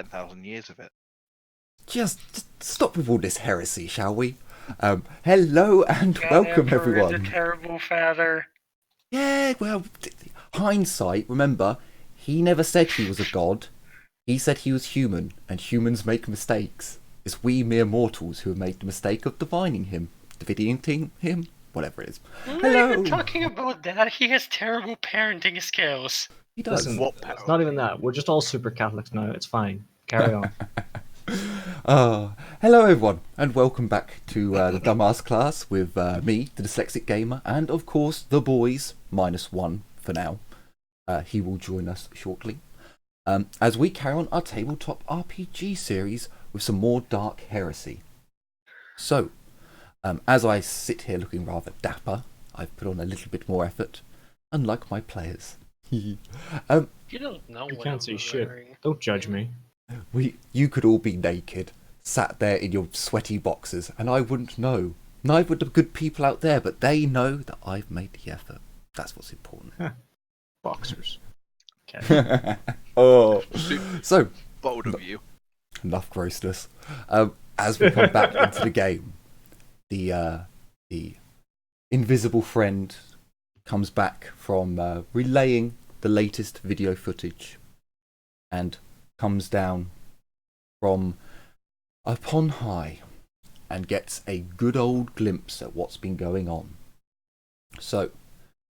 10,000 years of it. Just stop with all this heresy, shall we? Hello and God, welcome, Emperor is a everyone. terrible father. Yeah, well, hindsight, remember, he never said he was a god. He said he was human, and humans make mistakes. It's we mere mortals who have made the mistake of divining him, dividing him, whatever it is. I'm not Hello. even talking about that. He has terrible parenting skills. He does. Listen, What it's power? not even that. We're just all super Catholics now. It's fine. Carry on. Hello everyone, and welcome back to the Dumbass class with me, the Dyslexic Gamer, and of course the boys, -1 for now. He will join us shortly. As we carry on our tabletop RPG series with some more dark heresy. So, as I sit here looking rather dapper, I've put on a little bit more effort, unlike my players. You don't know You what can't I'm see shit. wearing. Don't judge me. You could all be naked, sat there in your sweaty boxers, and I wouldn't know. Neither would the good people out there, but they know that I've made the effort. That's what's important. Boxers. Okay. Oh, so Bold of you. enough grossness. As we come back into the game, the invisible friend comes back from relaying the latest video footage, and comes down from upon high and gets a good old glimpse at what's been going on. So,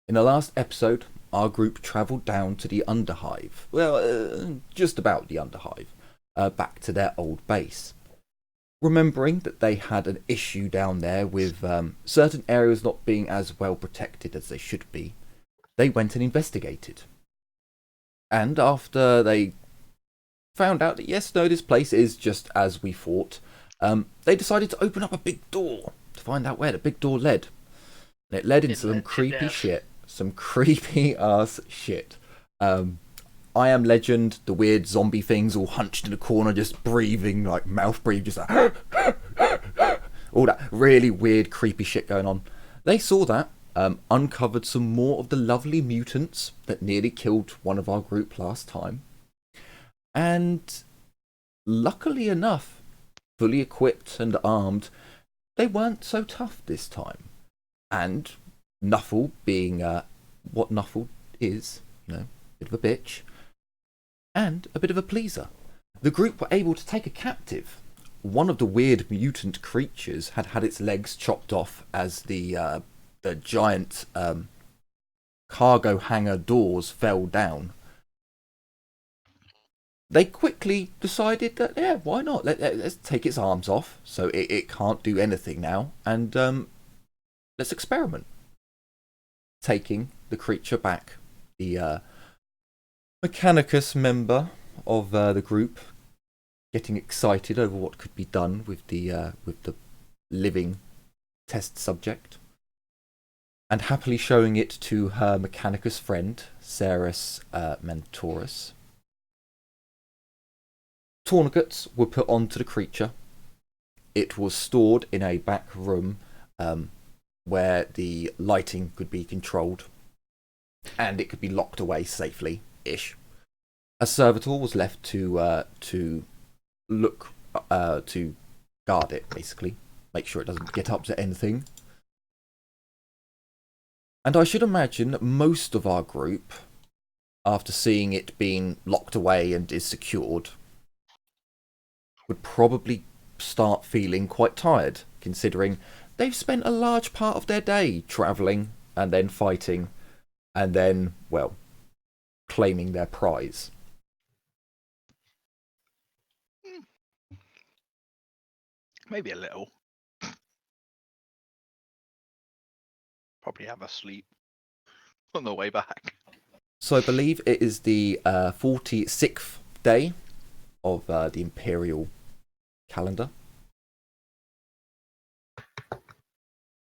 in the last episode, our group travelled down to the Underhive. Well, just about the Underhive. Back to their old base. Remembering that they had an issue down there with certain areas not being as well protected as they should be, they went and investigated. And after they found out that yes, no, this place is just as we thought, they decided to open up a big door to find out where the big door led. And it led into some creepy shit. Some creepy ass shit. I Am Legend, the weird zombie things all hunched in a corner, just breathing, like mouth breathe, just like all that really weird, creepy shit going on. They saw that, uncovered some more of the lovely mutants that nearly killed one of our group last time. And luckily enough, fully equipped and armed, they weren't so tough this time. And Nuffle, being what Nuffle is, bit of a bitch, and a bit of a pleaser, the group were able to take a captive. One of the weird mutant creatures had had its legs chopped off as the giant cargo hangar doors fell down. They quickly decided that, yeah, why not? Let's take its arms off, so it can't do anything now, and let's experiment. Taking the creature back, the Mechanicus member of the group, getting excited over what could be done with the living test subject, and happily showing it to her Mechanicus friend, Ceres Mentorus. Tourniquets were put onto the creature. It was stored in a back room where the lighting could be controlled and it could be locked away safely-ish. A servitor was left to look to guard it, basically, make sure it doesn't get up to anything. And I should imagine that most of our group, after seeing it being locked away and is secured, would probably start feeling quite tired, considering they've spent a large part of their day travelling and then fighting and then, well, claiming their prize. Maybe a little. Probably have a sleep on the way back. So I believe it is the 46th day of the Imperial calendar.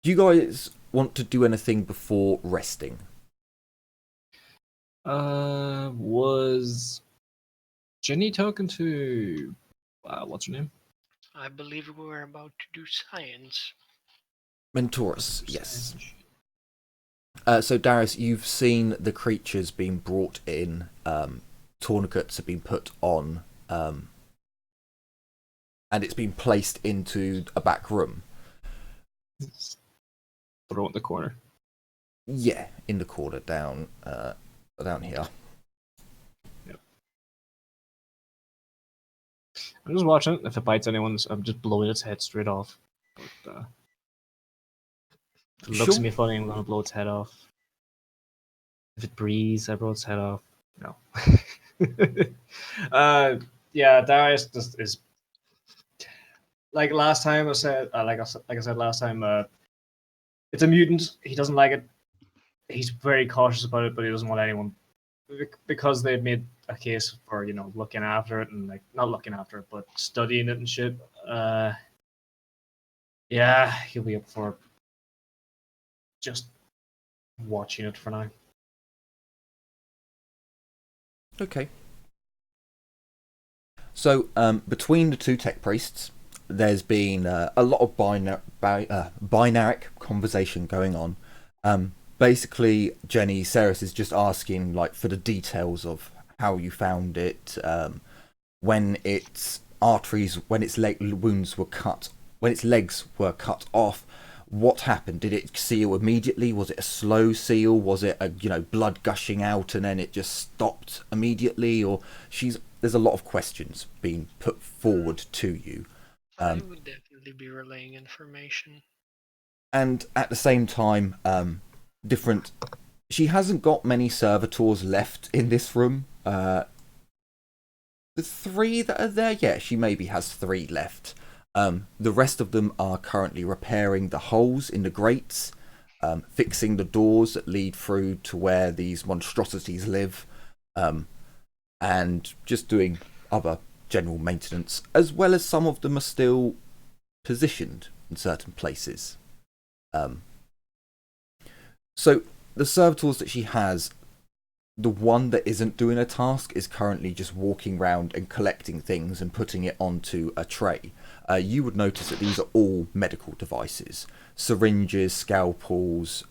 Do you guys want to do anything before resting? Was Jenny talking to what's her name? I believe we were about to do science. Mentorus, yes. So Darius, you've seen the creatures being brought in. Tourniquets have been put on and it's been placed into a back room. Throw it in the corner. Yeah, in the corner down here. Yep. I'm just watching it. If it bites anyone, I'm just blowing its head straight off. But, if it looks at me funny, I'm gonna blow its head off. If it breathes, I blow its head off. No. Yeah, Darius just is like last time I said. Like I said last time, it's a mutant. He doesn't like it. He's very cautious about it, but he doesn't want anyone because they've made a case for looking after it and like not looking after it, but studying it and shit. Yeah, he'll be up for just watching it for now. Okay. So, between the two tech priests, there's been a lot of binaric conversation going on. Basically, Jenny Ceres is just asking for the details of how you found it, when its arteries, when its wounds were cut, when its legs were cut off. What happened? Did it seal immediately? Was it a slow seal? Was it a blood gushing out and then it just stopped immediately? Or there's a lot of questions being put forward to you. I would definitely be relaying information. And at the same time, she hasn't got many servitors left in this room. The 3 that are there, yeah, she maybe has 3 left. The rest of them are currently repairing the holes in the grates, fixing the doors that lead through to where these monstrosities live, and just doing other general maintenance, as well as some of them are still positioned in certain places. So the servitors that she has, the one that isn't doing a task is currently just walking around and collecting things and putting it onto a tray. You would notice that these are all medical devices. Syringes, scalpels,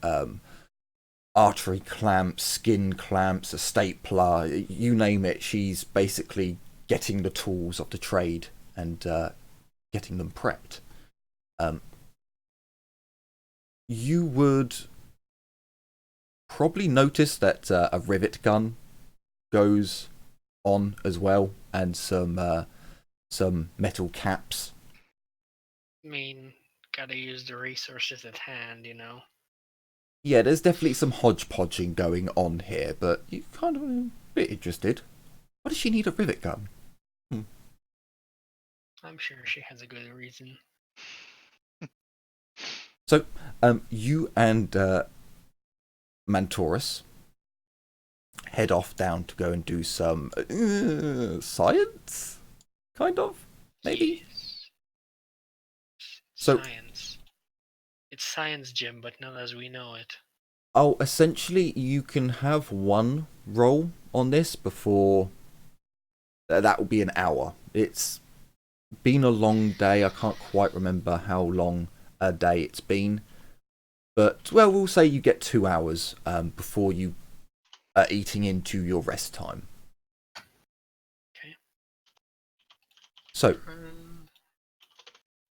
artery clamps, skin clamps, a stapler, you name it. She's basically getting the tools of the trade and getting them prepped. You would probably notice that a rivet gun goes on as well, and some metal caps. I mean, gotta use the resources at hand, Yeah, there's definitely some hodgepodging going on here, but you're kind of a bit interested. Why does she need a rivet gun? I'm sure she has a good reason. So, you and Mantorus head off down to go and do some science, kind of, maybe. Yes. So, Science. It's science, Jim, but not as we know it. oh, essentially, you can have one roll on this before. That will be an hour. It's been a long day. I can't quite remember how long a day it's been. But, well, we'll say you get 2 hours before you are eating into your rest time. Okay. So,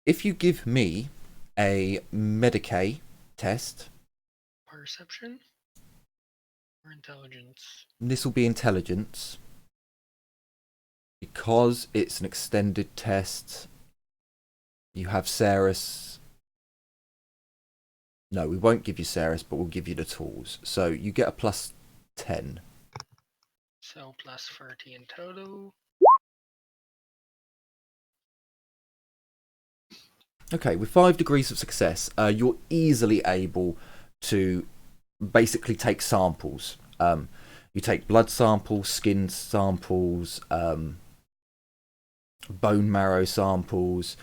if you give me a Medicae test. Perception? Or intelligence? This will be intelligence. Because it's an extended test, you have Ceres. No, we won't give you Ceres, but we'll give you the tools. So you get a plus 10. So plus 30 in total. Okay, with 5 degrees of success, you're easily able to basically take samples. You take blood samples, skin samples, bone marrow samples.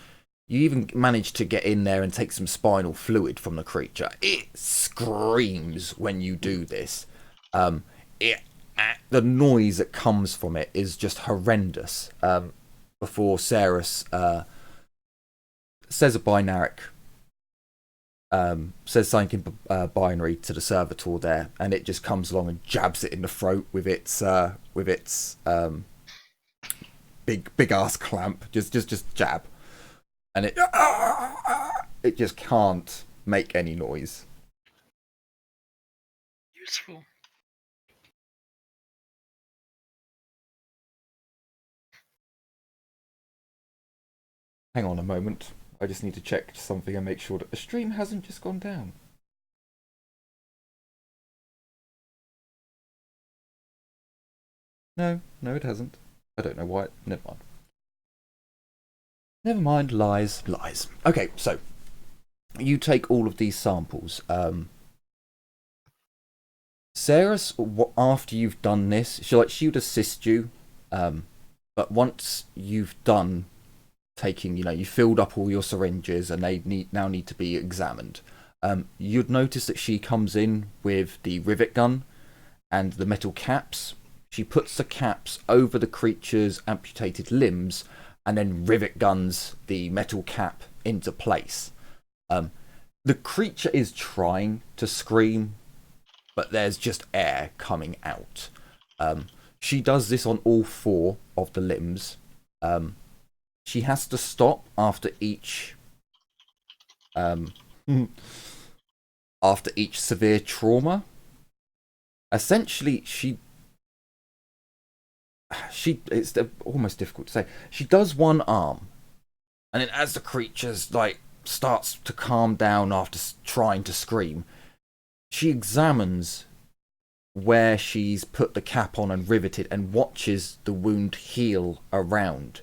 You even manage to get in there and take some spinal fluid from the creature. It screams when you do this. The noise that comes from it is just horrendous. Before Ceres says a binaric, says something in binary to the servitor there, and it just comes along and jabs it in the throat with its big ass clamp. Just jab. and it just can't make any noise. Useful. Hang on a moment. I just need to check something and make sure that the stream hasn't just gone down. No, it hasn't. I don't know why. Never mind. Never mind. Lies. Okay, so you take all of these samples. Sarah, after you've done this, she would assist you. But once you've done taking, you filled up all your syringes and they now need to be examined. You'd notice that she comes in with the rivet gun and the metal caps. She puts the caps over the creature's amputated limbs and then rivet guns the metal cap into place. The creature is trying to scream, but there's just air coming out. She does this on all 4 of the limbs. She has to stop after each severe trauma. Essentially, it's almost difficult to say. She does one arm, and then as the creature's starts to calm down after trying to scream, she examines where she's put the cap on and riveted and watches the wound heal around.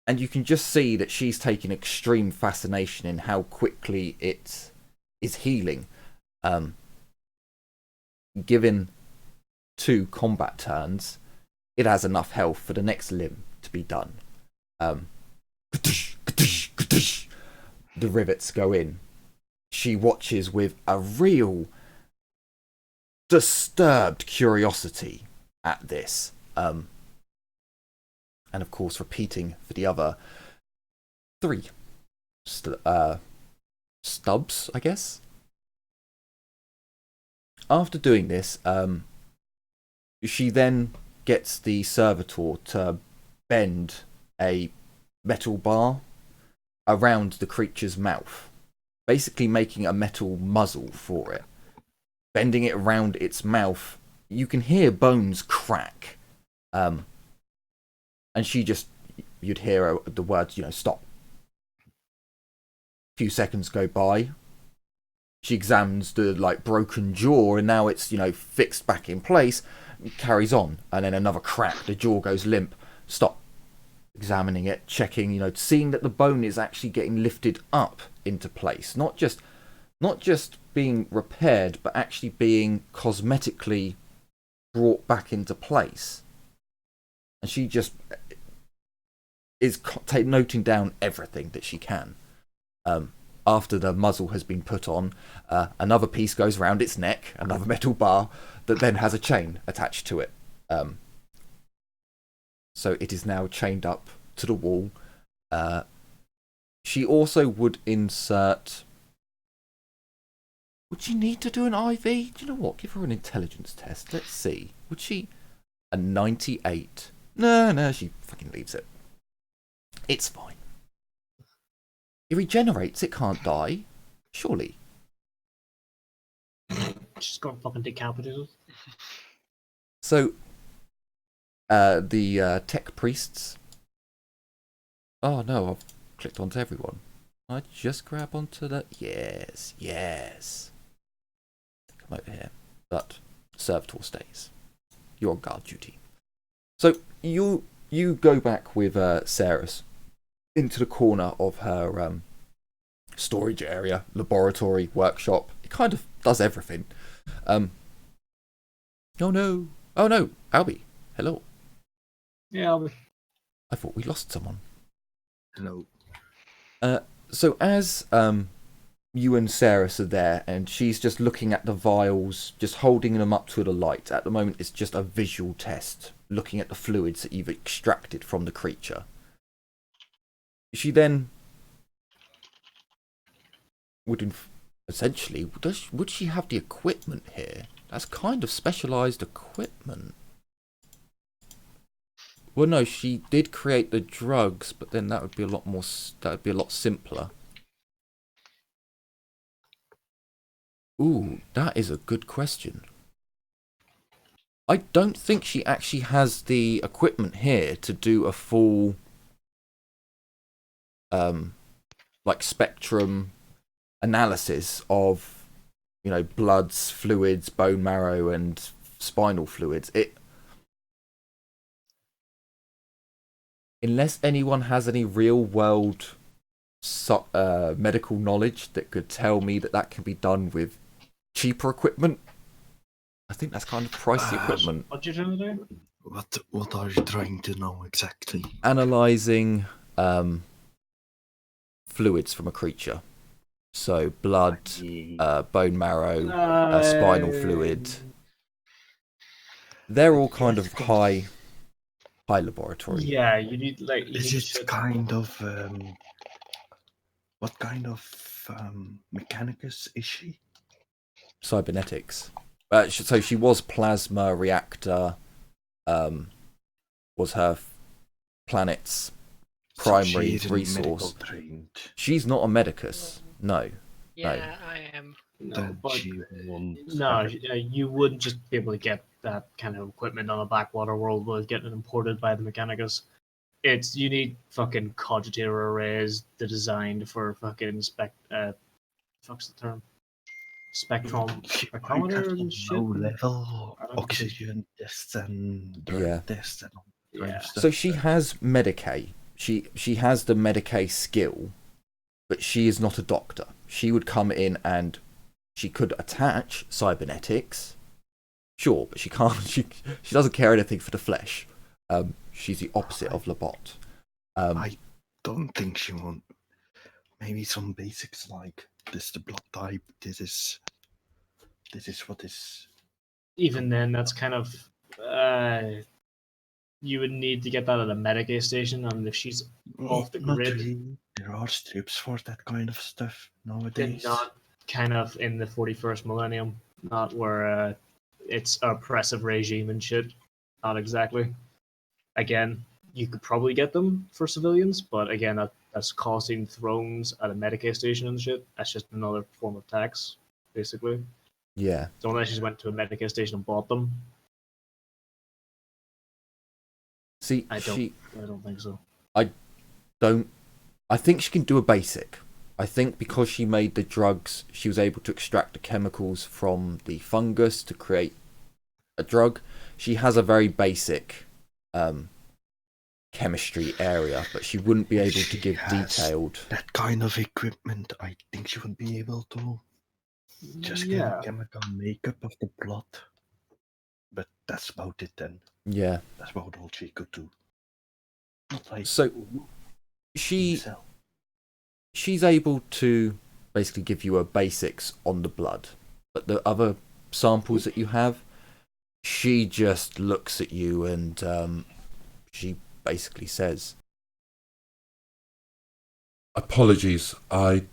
And you can just see that she's taking extreme fascination in how quickly it is healing. Given 2 combat turns, it has enough health for the next limb to be done. The rivets go in. She watches with a real disturbed curiosity at this. And of course, repeating for the other 3 stubs, I guess. After doing this, she then gets the servitor to bend a metal bar around the creature's mouth, basically making a metal muzzle for it. Bending it around its mouth, you can hear bones crack. And you'd hear the words, stop. A few seconds go by. She examines the broken jaw, and now it's fixed back in place. Carries on, and then another crack. The jaw goes limp. Stop. Examining it, checking, seeing that the bone is actually getting lifted up into place, not just being repaired, but actually being cosmetically brought back into place. And she just is noting down everything that she can. After the muzzle has been put on, another piece goes around its neck, another metal bar that then has a chain attached to it. So it is now chained up to the wall. She also would insert... Would she need to do an IV? Do you know what? Give her an intelligence test. Let's see. Would she... A 98. No, she fucking leaves it. It's fine. It regenerates, it can't die. Surely. She's got fucking decapitated. So, the tech priests... Oh no, I've clicked onto everyone. I just grab onto the... Yes. Come over here. But servitor stays. You're on guard duty. So, you go back with Saris into the corner of her storage area, laboratory, workshop. It kind of does everything. Oh no, Albie, hello. Yeah, Albie. I thought we lost someone. No. So as you and Saris are there, and she's just looking at the vials, just holding them up to the light. At the moment, it's just a visual test, looking at the fluids that you've extracted from the creature. She then would essentially, would she have the equipment here? That's kind of specialised equipment. Well, no, she did create the drugs, but then that would be a lot more. That would be a lot simpler. Ooh, that is a good question. I don't think she actually has the equipment here to do a full, like spectrum analysis of, bloods, fluids, bone marrow, and spinal fluids. Unless anyone has any real world medical knowledge that could tell me that can be done with cheaper equipment. I think that's kind of pricey equipment. What you trying to do? What are you trying to know exactly? Analyzing fluids from a creature. So blood, bone marrow, spinal fluid. They're all kind of high laboratory. Yeah, you need like. Is it kind of what kind of mechanicus is she? Cybernetics. So she was plasma reactor. Was her planet's primary resource. She's not a medicus. No. Yeah, I am. No, but you wouldn't just be able to get that kind of equipment on a backwater world with getting it imported by the Mechanicus. You need fucking cogitator arrays designed for fucking fuck's the term? Spectrometer and shit. Low level oxygen tests and drug tests and all kind of stuff. So she has Medicae. She has the Medicae skill, but she is not a doctor. She would come in and she could attach cybernetics, sure, but she can't. She doesn't care anything for the flesh. She's the opposite of Labot. I don't think she won't. Maybe some basics like this: the blood type. This is what is. Even then, that's kind of. You would need to get that at a Medicae station, and if she's off the grid, really. There are strips for that kind of stuff nowadays. They're not kind of in the 41st millennium, not where it's an oppressive regime and shit. Not exactly. Again, you could probably get them for civilians, but again, that's costing thrones at a Medicae station and shit. That's just another form of tax, basically. Yeah. So unless you just went to a Medicae station and bought them. See, I don't think so. I think she can do a basic. I think because she made the drugs, she was able to extract the chemicals from the fungus to create a drug. She has a very basic chemistry area, but she wouldn't be able to give detailed. That kind of equipment, I think she would be able to just get a chemical makeup of the blood. But that's about it then. Yeah. That's about all she could do. Not like so she's able to basically give you a basics on the blood, but the other samples that you have, she just looks at you and she basically says, "Apologies, I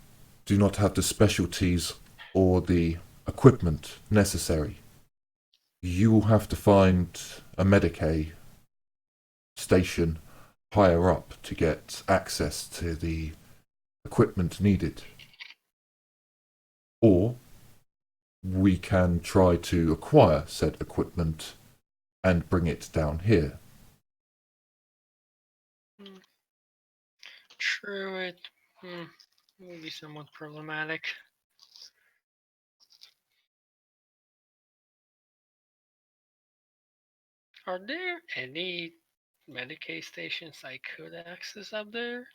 do not have the specialties or the equipment necessary. You will have to find a Medicae station higher up to get access to the equipment needed. Or we can try to acquire said equipment and bring it down here." True, it will be somewhat problematic. Are there any Medicae stations I could access up there?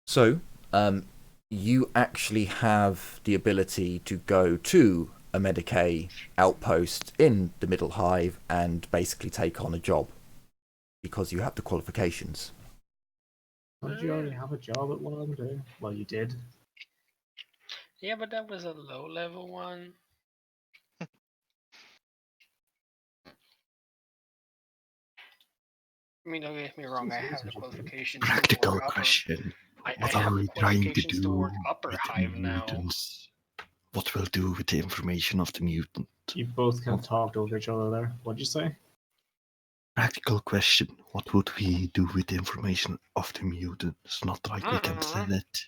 So, you actually have the ability to go to a Medicae outpost in the Middle Hive and basically take on a job because you have the qualifications. Don't you already have a job at one of them too? Well, you did. Yeah, but that was a low level one. I mean, don't get me wrong, I have the qualifications. Practical question. What are we trying to do upper with Hive the now? mutants? What we'll do with the information of the mutant? You both kind of talked over each other there. What'd you say? Practical question. What would we do with the information of the mutant? It's not like we can sell it.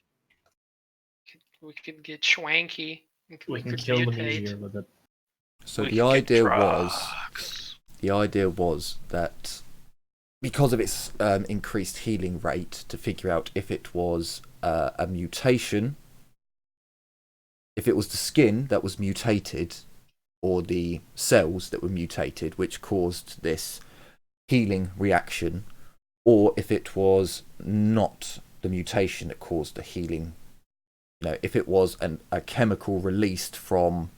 We could get schwanky. We can could kill them mutate. easier with it. So We the could get idea was that because of its increased healing rate, to figure out if it was a mutation, if it was the skin that was mutated, or the cells that were mutated, which caused this healing reaction, or if it was not the mutation that caused the healing. If it was a chemical released from,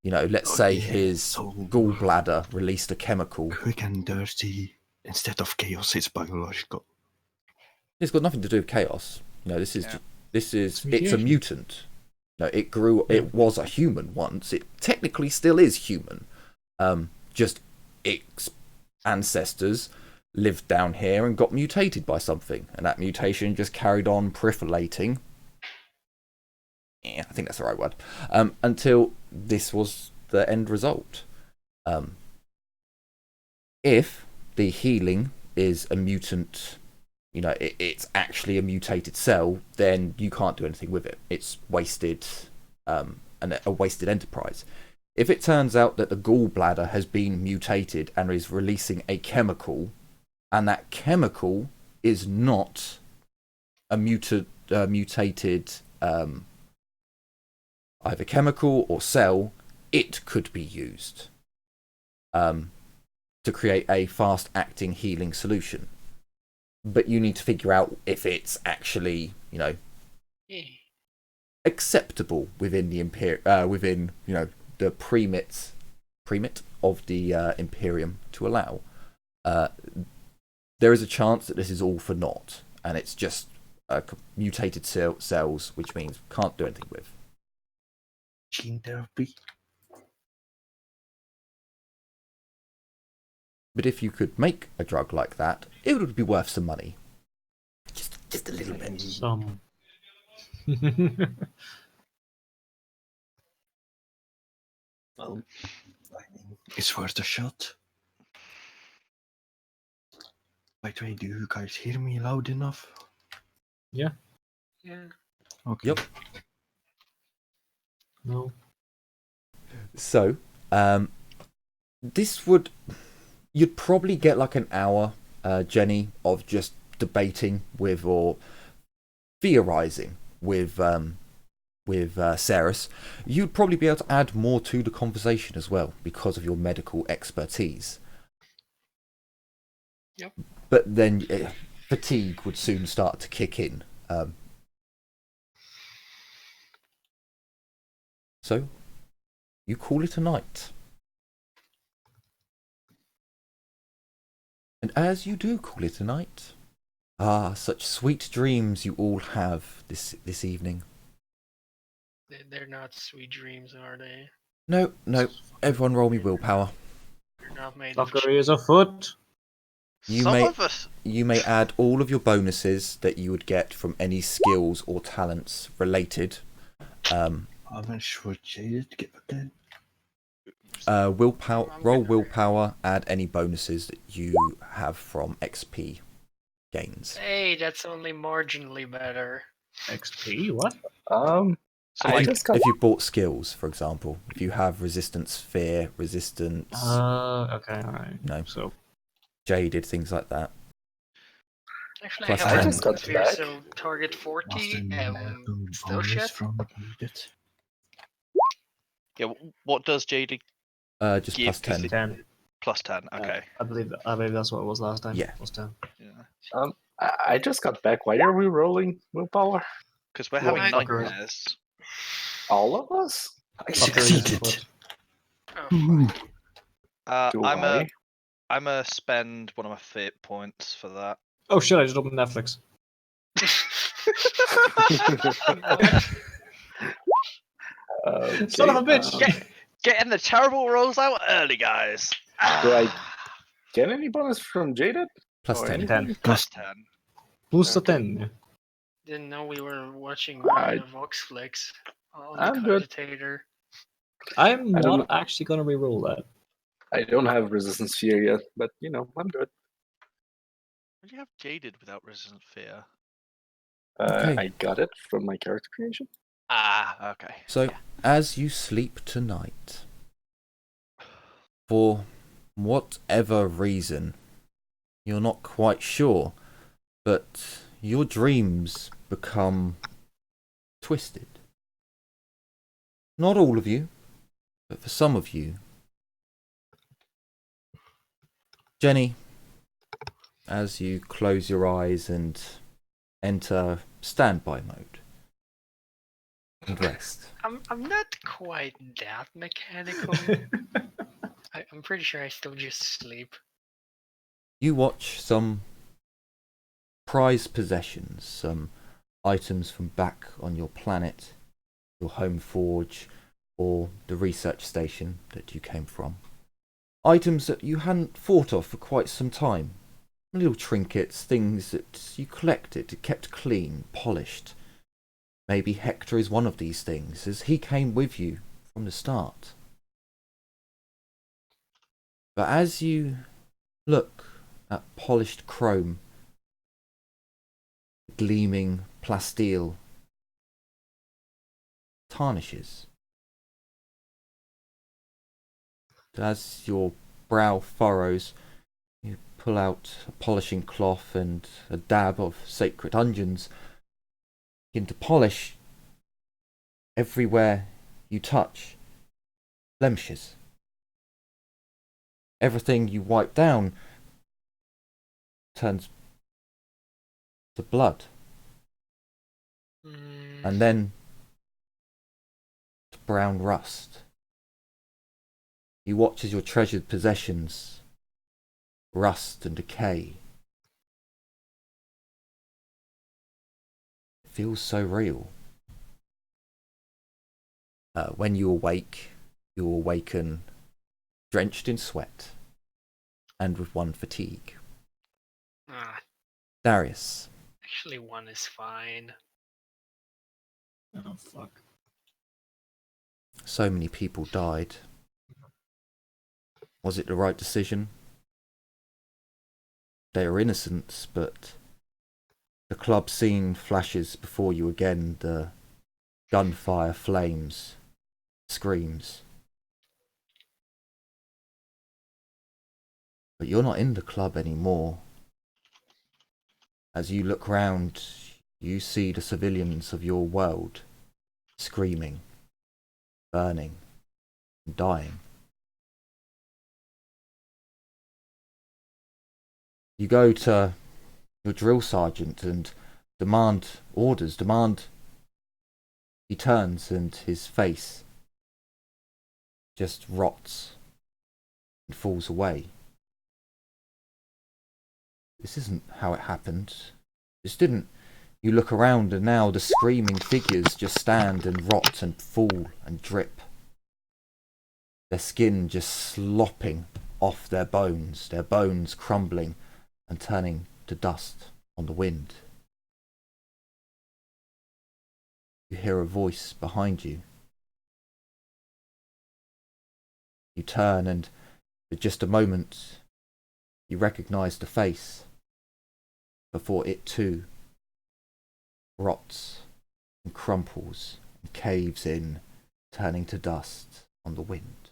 let's say his So gallbladder released a chemical. quick and dirty. Instead of chaos, it's biological. It's got nothing to do with chaos. It's a mutation. mutant. It grew. It was a human once. It technically still is human. Just its ancestors lived down here and got mutated by something, and that mutation just carried on proliferating. I think that's the right word. Until this was the end result. If the healing is a mutant, it's actually a mutated cell, then you can't do anything with it. It's wasted, and a wasted enterprise. If it turns out that the gallbladder has been mutated and is releasing a chemical, and that chemical is not a mutated either chemical or cell, it could be used to create a fast-acting healing solution. But you need to figure out if it's actually, acceptable within the the premit of the Imperium to allow. There is a chance that this is all for naught, and it's just mutated cells, which means can't do anything with. Gene therapy. But if you could make a drug like that, it would be worth some money. Just a little bit. Some. Well, I mean, it's worth a shot. By the way, do you guys hear me loud enough? Yeah. Okay. Yep. No. So, you'd probably get like an hour, Jenny, of just debating with or theorizing with Ceres. You'd probably be able to add more to the conversation as well because of your medical expertise. Yep. But then fatigue would soon start to kick in. So, you call it a night. And as you do call it a night, such sweet dreams you all have this evening. They're not sweet dreams, are they? No, everyone roll me willpower. They're not made of Fuckery is afoot. You may add all of your bonuses that you would get from any skills or talents related. How much would Jaded get again? Willpower. Roll willpower. Add any bonuses that you have from XP gains. Hey, that's only marginally better. XP? What? So If like, if you bought skills, for example, if you have resistance, fear, resistance, Okay, alright. No. So, jaded, things like that. Actually, Plus I have ten. resistance Got fear, back. so target 40 Austin, still bonus shit. from Jaded. yeah, what does JD Just Give plus 10. 10. plus 10? Okay. I believe that's what it was last time. Yeah. Plus 10. Yeah. I just got back. Why are we rolling willpower? Because we're Well, having fucker. nightmares. All of us? I Fuckery is succeeded. afoot. Oh, fuck. Do I'm a spend one of my fate points for that. Oh shit, I just opened Netflix. Okay, Son of a bitch! Getting the terrible rolls out early, guys. Do I get any bonus from Jaded? Plus Or 10. anything? 10. Plus 10. Plus Okay. 10. Didn't know we were watching I- Vox flicks on I'm the good. Cogitator. I'm I not don't- actually gonna reroll that. I don't have resistance fear yet, but you know, I'm good. Would you have jaded without resistant fear? Okay. I got it from my character creation. Ah, okay. So, yeah. as you sleep tonight, for whatever reason, you're not quite sure, but your dreams become twisted. Not all of you, but for some of you. Jenny, as you close your eyes and enter standby mode and rest. I'm not quite that mechanical. I'm pretty sure I still just sleep. You watch some prized possessions, some items from back on your planet, your home forge, or the research station that you came from. Items that you hadn't thought of for quite some time. Little trinkets, things that you collected, kept clean, polished. Maybe Hector is one of these things, as he came with you from the start. But as you look at polished chrome, gleaming plasteel, tarnishes. As your brow furrows, you pull out a polishing cloth and a dab of sacred unguents, begin to polish everywhere you touch. Blemishes. Everything you wipe down turns to blood. And then to brown rust. You watch as your treasured possessions rust and decay. It feels so real. When you awake, you awaken drenched in sweat and with one fatigue. Darius. Actually, one is fine. Oh, fuck. So many people died. Was it the right decision? They are innocents, but the club scene flashes before you again, the gunfire, flames, screams. But you're not in the club anymore. As you look round, you see the civilians of your world screaming, burning, and dying. You go to your drill sergeant and demand orders, He turns and his face just rots and falls away. This isn't how it happened. This didn't. You look around and now the screaming figures just stand and rot and fall and drip. Their skin just slopping off their bones crumbling and turning to dust on the wind. You hear a voice behind you. You turn and for just a moment you recognize the face before it too rots and crumples and caves in, turning to dust on the wind.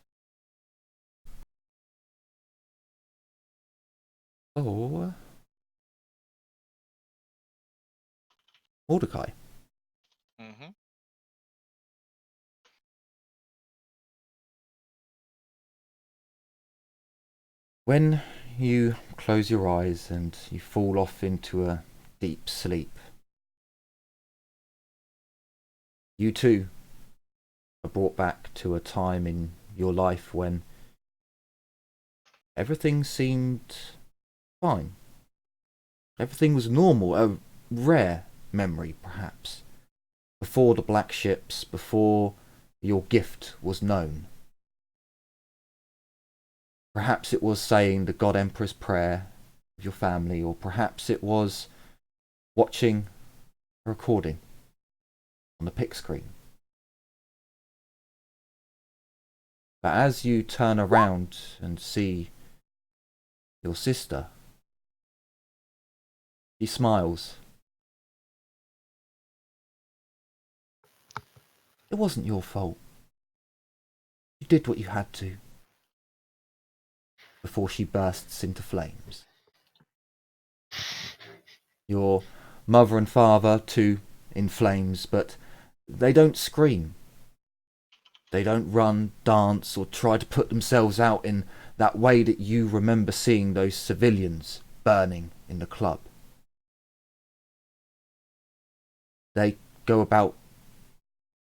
Oh, Mordecai. Mm-hmm. When you close your eyes and you fall off into a deep sleep, you too are brought back to a time in your life when everything seemed fine. Everything was normal, a rare memory perhaps. Before the black ships, before your gift was known. Perhaps it was saying the God Emperor's prayer of your family, or perhaps it was watching a recording on the pic screen. But as you turn around and see your sister, she smiles. It wasn't your fault. You did what you had to. Before she bursts into flames. Your mother and father, too, in flames, but they don't scream. They don't run, dance, or try to put themselves out in that way that you remember seeing those civilians burning in the club. They go about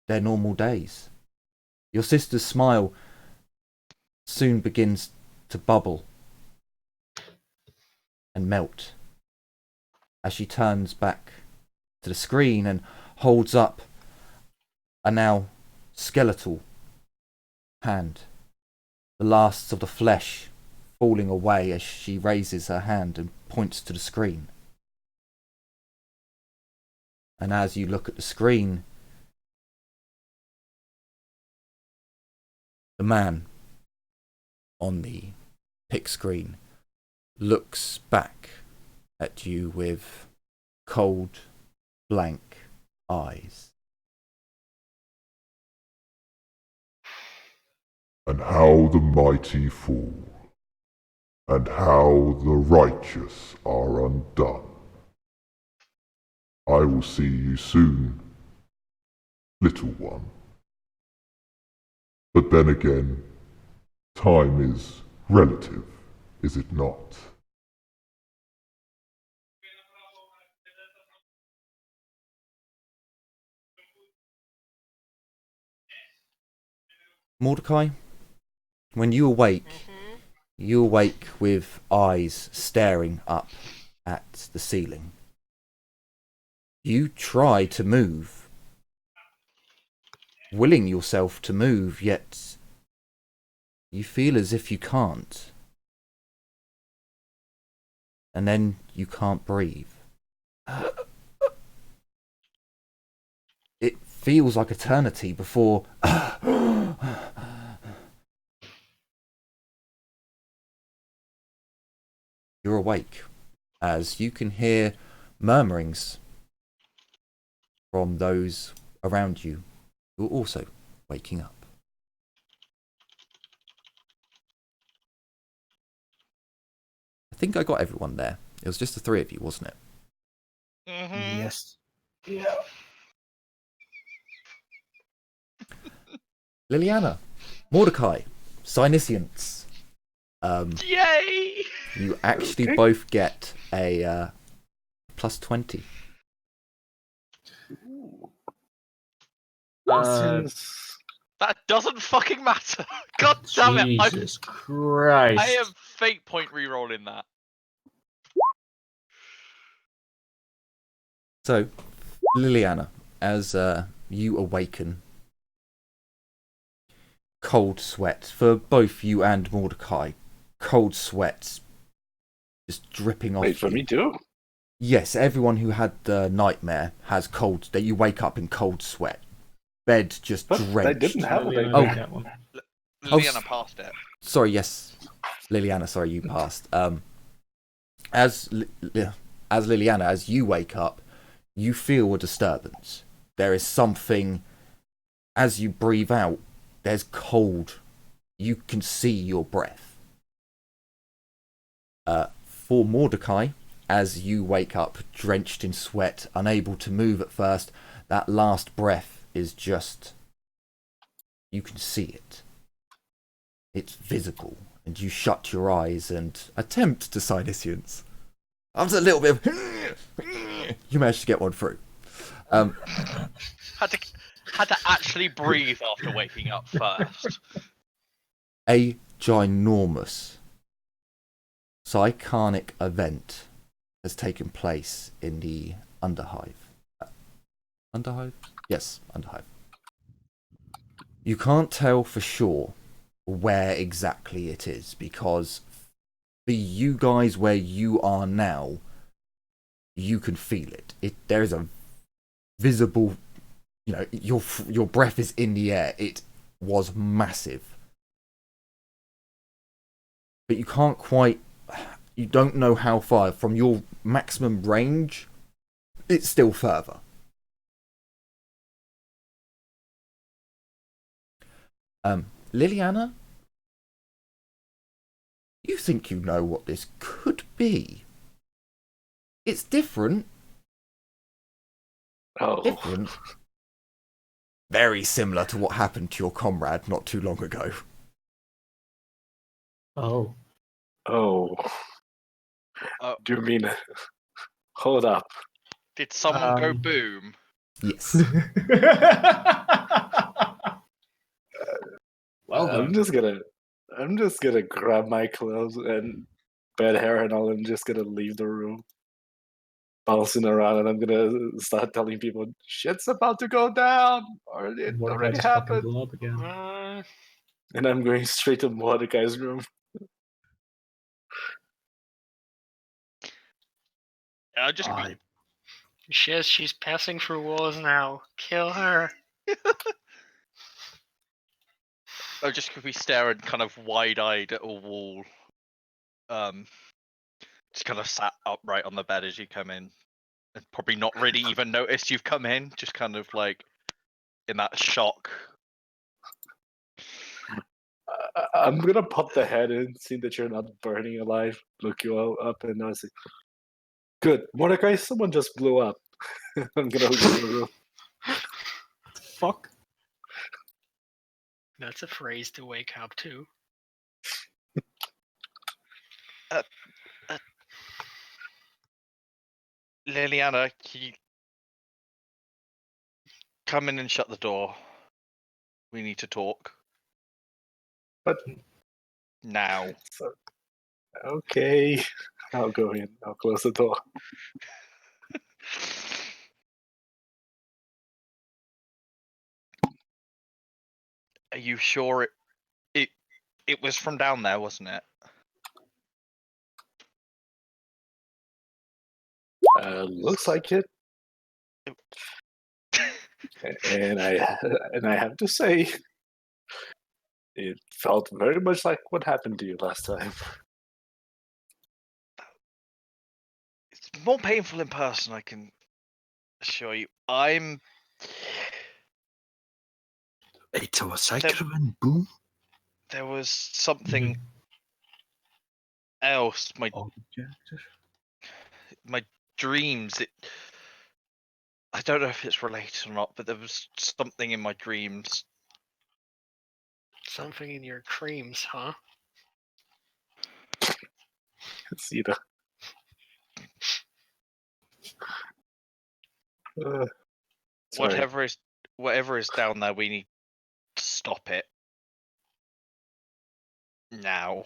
their normal days. Your sister's smile soon begins to bubble and melt as she turns back to the screen and holds up a now skeletal hand, the last of the flesh falling away as she raises her hand and points to the screen. And as you look at the screen, the man on the pick screen looks back at you with cold, blank eyes. And how the mighty fall, and how the righteous are undone. I will see you soon, little one. But then again, time is relative, is it not? Mordecai, when you awake with eyes staring up at the ceiling. You try to move, willing yourself to move, yet you feel as if you can't. And then you can't breathe. It feels like eternity before... You're awake, as you can hear murmurings from those around you who are also waking up. I think I got everyone there. It was just the three of you, wasn't it? Mm-hmm. Yes. Yeah. Liliana, Mordecai, Sinisians. Yay! You actually Okay. both get a plus 20. Since That doesn't fucking matter. God damn it! Jesus Christ. I am fate point re-rolling that. So, Liliana, as you awaken, cold sweat for both you and Mordecai. Cold sweat just dripping off Wait, for you. me too? Yes, everyone who had the nightmare has cold. That you wake up in cold sweat. Bed just But drenched. I didn't have it. Oh. That one. Liliana passed it. Sorry, yes, Liliana. Sorry, you passed. As Liliana, as you wake up, you feel a disturbance. There is something. As you breathe out, there's cold. You can see your breath. For Mordecai, as you wake up, drenched in sweat, unable to move at first, that last breath is just. You can see it. It's visible, and you shut your eyes and attempt to Sinisians. After a little bit of... You managed to get one through. Had to actually breathe after waking up first. A ginormous psychonic event has taken place in the Underhive. Underhive? Yes, Underhive. You can't tell for sure where exactly it is, because for you guys where you are now, you can feel it. There is a visible, your breath is in the air. It was massive. but you can't quite. You don't know how far from your maximum range. It's still further. Liliana, you think you know what this could be? It's different. Oh, Different. Very similar to what happened to your comrade not too long ago. Oh. oh. Uh, Do you mean? Hold up. Did someone go Um, boom? Yes. Well I'm done. just gonna grab my clothes and bed hair and all. I'm just gonna leave the room, bouncing around, and I'm gonna start telling people shit's about to go down, or it Mordecai already just fucking happened. blew up again. And I'm going straight to Mordecai's room. Just I She's passing through walls now. Kill her. just could be staring kind of wide-eyed at a wall. Just kind of sat upright on the bed as you come in, and probably not really even noticed you've come in. Just kind of like in that shock. I'm gonna pop the head in, see that you're not burning alive, look you all up, and I say, "Good, Mordecai. Someone just blew up." I'm gonna leave the room. Fuck. That's a phrase to wake up to. Liliana, can you come in and shut the door? We need to talk. But Now. so, okay, I'll go in. I'll close the door. Are you sure it was from down there, wasn't it? Looks like it. And I have to say, it felt very much like what happened to you last time. It's more painful in person, I can assure you. I'm It's a cycle and boom. there was something else. Objective. My dreams. I don't know if it's related or not, but there was something in my dreams. Something in your creams, huh? See the. Sorry. Whatever is down there, we need to stop it now.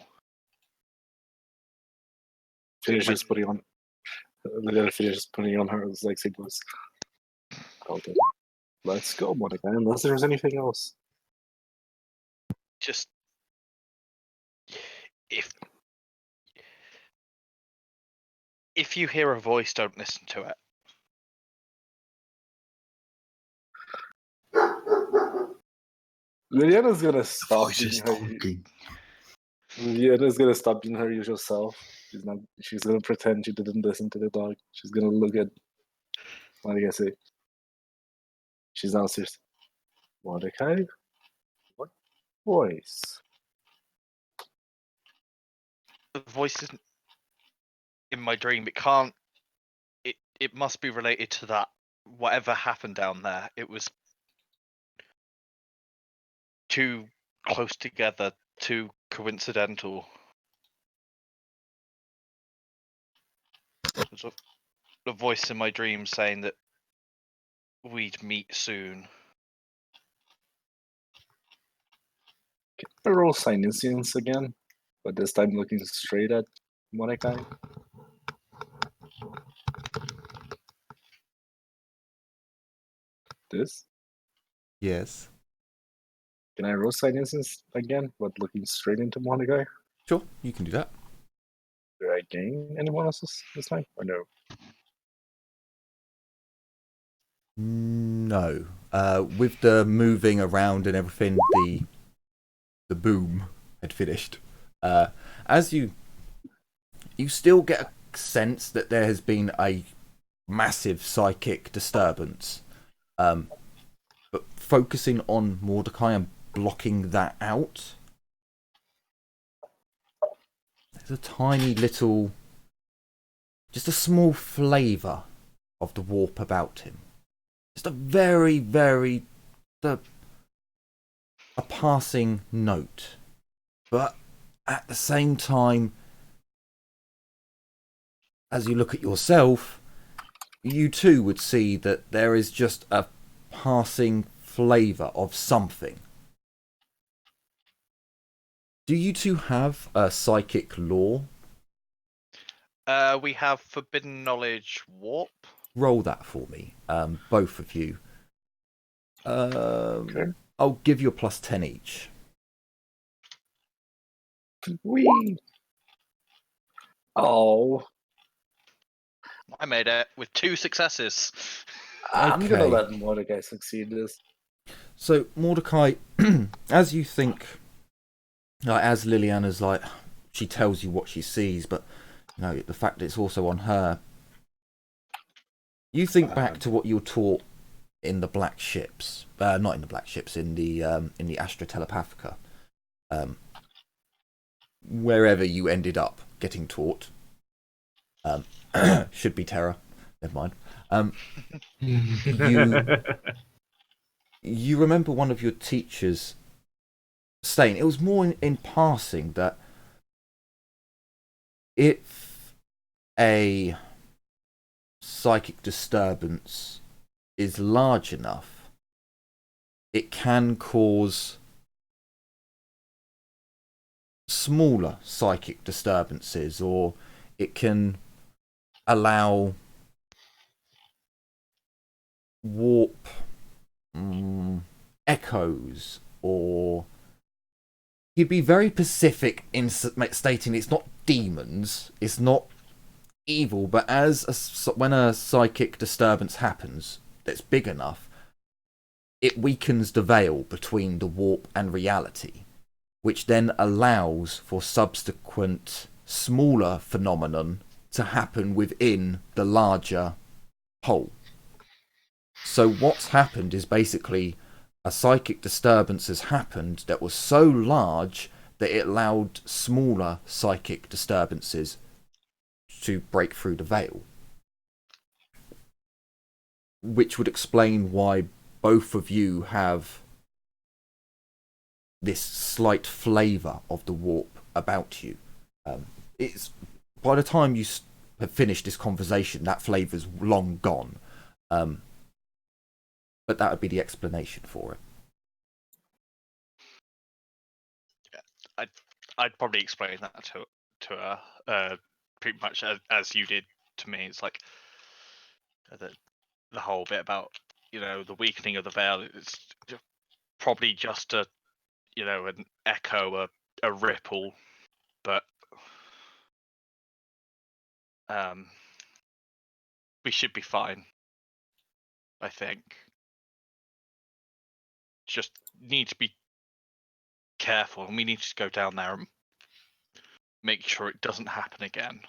Finishes putting on. Liliana finishes putting on her sexy boots. Okay. Let's go, Monica. Unless there's anything else. Just if you hear a voice, don't listen to it. Liliana's gonna stop Voice being is her. talking. Liliana's gonna stop being her usual self. She's not. She's gonna pretend she didn't listen to the dog. She's gonna look at. What do I say? She's downstairs. Mordecai? What voice? The voice isn't in my dream. It can't. It must be related to that. Whatever happened down there, it was too close together, too coincidental. There's a voice in my dream saying that we'd meet soon. I roll Sinisians again, but this time looking straight at Mordecai. This? Yes. Can I roll Sinisians again, but looking straight into Mordecai? Sure, you can do that. Do I gain any bonuses this time, or no? No. With the moving around and everything, the boom had finished. As you still get a sense that there has been a massive psychic disturbance, but focusing on Mordecai and blocking that out, there's a tiny little, just a small flavour of the warp about him. Just a very, very, a passing note. But at the same time, as you look at yourself, you too would see that there is just a passing flavour of something. Do you two have a psychic lore? We have Forbidden Knowledge Warp. Roll that for me, both of you. Okay. I'll give you a +10 each. Whee! Oh, I made it with 2 successes. I'm gonna Okay. let Mordecai succeed this. So Mordecai, as you think, like, as Liliana's like, she tells you what she sees, but you know the fact that it's also on her. You think back to what you were taught in the Black Ships, not in the Black Ships, in the Astra Telepathica, wherever you ended up getting taught. Should be Terra. Never mind. You remember one of your teachers saying, it was more in passing, that if a psychic disturbance is large enough, it can cause smaller psychic disturbances, or it can allow warp echoes, or he'd be very specific in stating it's not demons, it's not evil, but when a psychic disturbance happens that's big enough, it weakens the veil between the warp and reality, which then allows for subsequent smaller phenomenon to happen within the larger whole. So what's happened is basically a psychic disturbance has happened that was so large that it allowed smaller psychic disturbances to break through the veil. Which would explain why both of you have this slight flavour of the warp about you. It's by the time you have finished this conversation, that flavour's long gone. But that would be the explanation for it. I'd probably explain that to her pretty much as you did to me. It's like the whole bit about, you know, the weakening of the veil. It's probably just an echo, a ripple, but we should be fine, I think. Just need to be careful, and we need to go down there and make sure it doesn't happen again.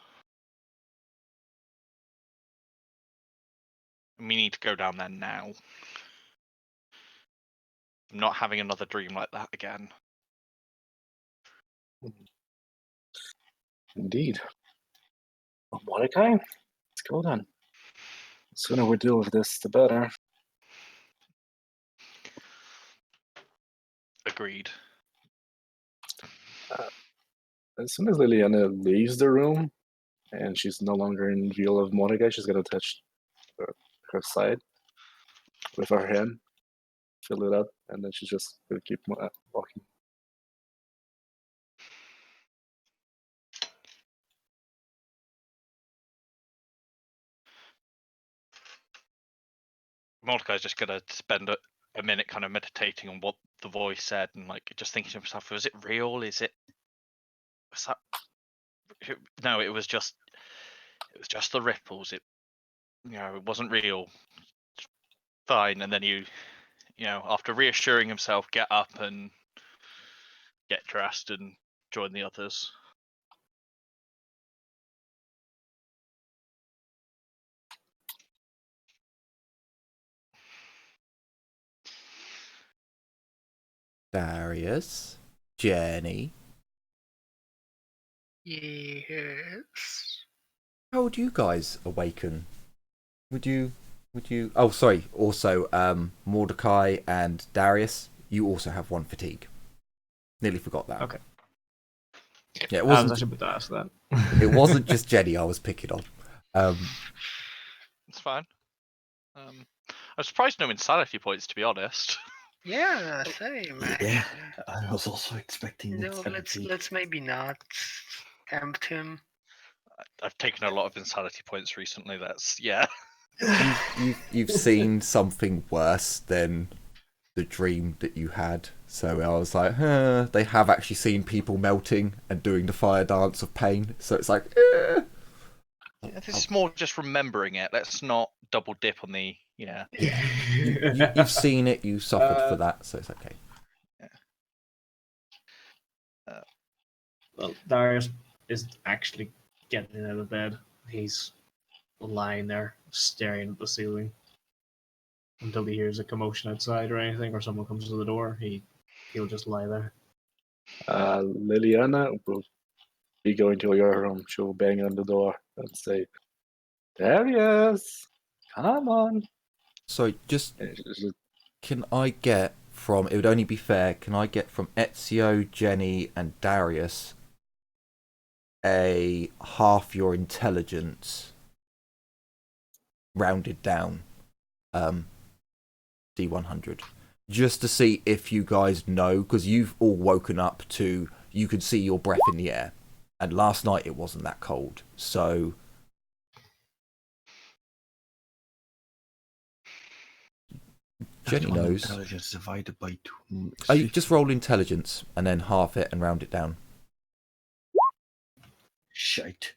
And we need to go down there now. I'm not having another dream like that again. Indeed. Well, Mordecai, let's go then. The sooner we deal with this, the better. Agreed. As soon as Liliana leaves the room and she's no longer in view of Mordecai, she's gonna touch her side with her hand, fill it up, and then she's just gonna keep walking. Mordecai's just gonna spend a minute kind of meditating on what the voice said, and like just thinking to himself, was it real? Was that... No, it was just the ripples. It wasn't real. Fine. And then after reassuring himself, get up and get dressed and join the others. Darius, Jenny. Yes. How would you guys awaken? Would you? Oh, sorry. Also, Mordecai and Darius, you also have 1 fatigue. Nearly forgot that. Okay. Yeah, it I was wasn't. actually about to ask that. It wasn't just Jenny I was picking on. It's fine. I'm surprised no insanity points, to be honest. Yeah, same. Yeah, Actually. I was also expecting No, let's maybe not tempt him. I've taken a lot of insanity points recently. Yeah. You've seen something worse than the dream that you had. So I was like, they have actually seen people melting and doing the fire dance of pain. So it's like, Yeah, this is more just remembering it. Let's not double dip on the you've seen it, you suffered for that, so it's okay. Well, Darius is actually getting out of bed. He's lying there, staring at the ceiling until he hears a commotion outside or anything, or someone comes to the door. He'll just lie there. Liliana will be going to your room. She'll bang on the door and say, Darius, come on. So just And she'll- can I get from? It would only be fair. Can I get from Ezio, Jenny, and Darius a half your intelligence, rounded down, D100, just to see if you guys know, because you've all woken up to you could see your breath in the air, and last night it wasn't that cold, so. Jenny That's one knows. Intelligence divided by 2. Oh, you just roll intelligence and then half it and round it down. Shite.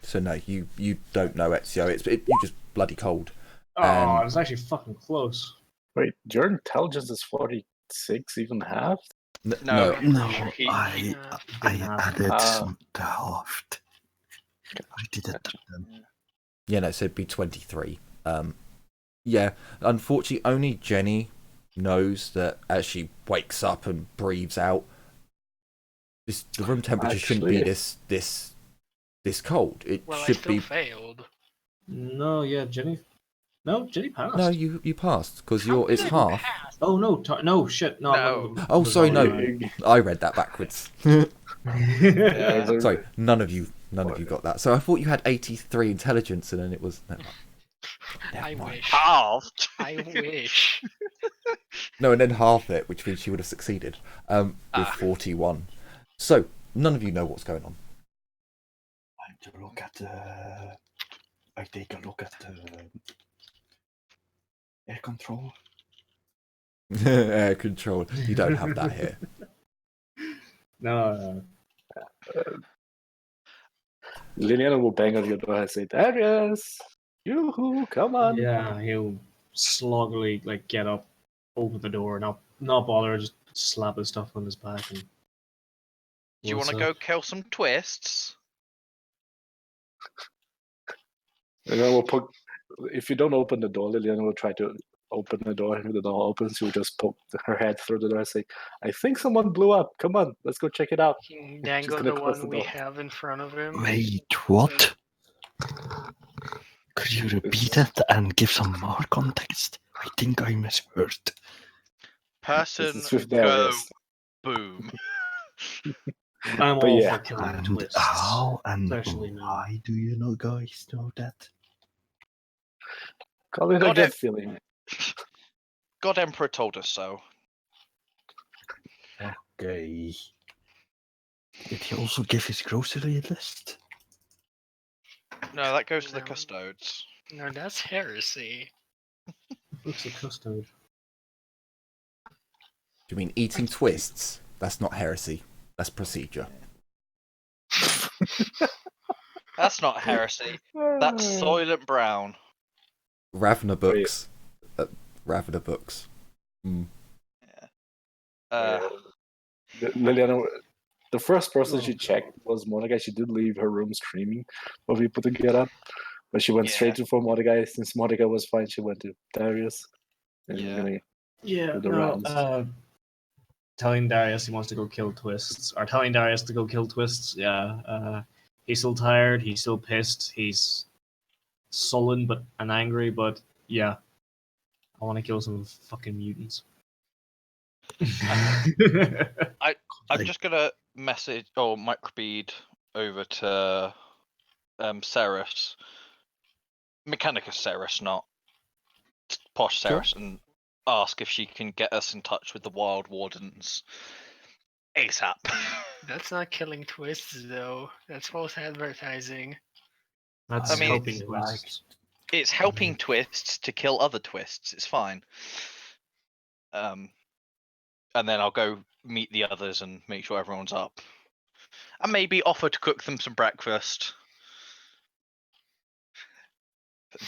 So no, you don't know Ezio. You're just bloody cold. Oh, it's actually fucking close. Wait, your intelligence is 46, even half? No. No, He- I half. added Ah. some to halved. I did it. Yeah, no, so it'd be 23. Yeah, unfortunately, only Jenny knows that as she wakes up and breathes out, the room temperature shouldn't be this cold. It Well, I should still be. failed. No, yeah, Jenny. No, Jenny passed. No, you passed because How it's did I half. pass? Oh no, no shit. No. No. Oh, sorry, no. Yeah. I read that backwards. Yeah. So- Sorry, none of you got that. So I thought you had 83 intelligence, and then it was. Never I mind. wish. Halved. I wish. No, and then half it, which means she would have succeeded with 41. So none of you know what's going on. I have to look at I take a look at air control. Air control. You don't have that here. No. Liliana will bang on your door and say, Darius, yoo-hoo, come on. Yeah, he'll sloggily get up, open the door, not bother, just slap his stuff on his back. And Do you want to go kill some twists? And then we'll put, if you don't open the door, Liliana will try to open the door. If the door opens, she'll just poke her head through the door and say, I think someone blew up. Come on, let's go check it out. King Dango, gonna the close one the we door. have in front of him. Wait, what? Could you repeat it and give some more context? I think I misheard. Person This is with go Darius. boom. I'm But all yeah. for killing And twists. how and Especially now. why do you know guys know that? Call it a Got gut it. feeling. God Emperor told us so. Okay. Did he also give his grocery list? No, that goes to the No. custodes. No, that's heresy. What's the custode? Do you mean eating twists? That's not heresy. That's procedure. That's not heresy. That's Soylent Brown. Ravner books. Ravner books. Mm. Uh, Liliana, The first person Oh, she checked was Mordecai. She did leave her room screaming for people to get up, but she went straight to for Mordecai. Since Mordecai was fine, she went to Darius. And Yeah. gonna Yeah, do the no, rounds. telling Darius he wants to go kill Twists, or telling Darius to go kill Twists, yeah. He's still tired, he's still pissed, he's sullen and angry, but yeah. I want to kill some fucking mutants. I'm just gonna message or microbead over to Ceres, Mechanicus Ceres, not Posh Sure. Ceres, and ask if she can get us in touch with the Wild Wardens ASAP. That's not killing twists, though. That's false advertising. That's I mean, helping it's Twists. It's helping Twists to kill other Twists. It's fine. And then I'll go meet the others and make sure everyone's up, and maybe offer to cook them some breakfast.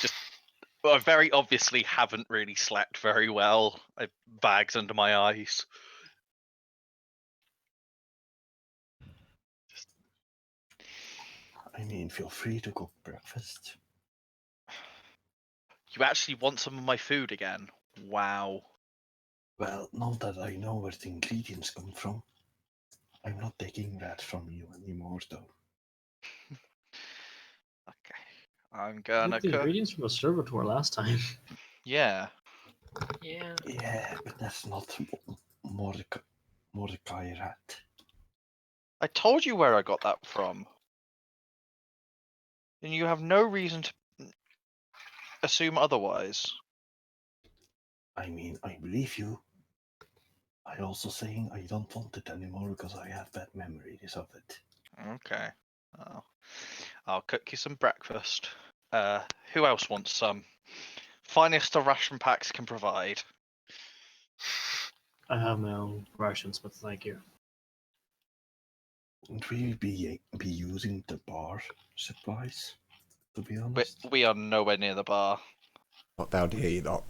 Just, well, I very obviously haven't really slept very well. I have bags under my eyes. I mean, feel free to cook breakfast. You actually want some of my food again? Wow. Well, now that I know where the ingredients come from, I'm not taking that from you anymore, though. Okay, I'm I gonna got the cook. ingredients from a servitor last time. Yeah. Yeah. Yeah, but that's not Mordecai Rat. I told you where I got that from. And you have no reason to assume otherwise. I mean, I believe you. I also saying I don't want it anymore because I have bad memories of it. Okay. Oh. I'll cook you some breakfast. Who else wants some? Finest the ration packs can provide. I have my own rations, but thank you. Wouldn't we be using the bar supplies, to be But honest? we are nowhere near the bar. Not down here, you're not.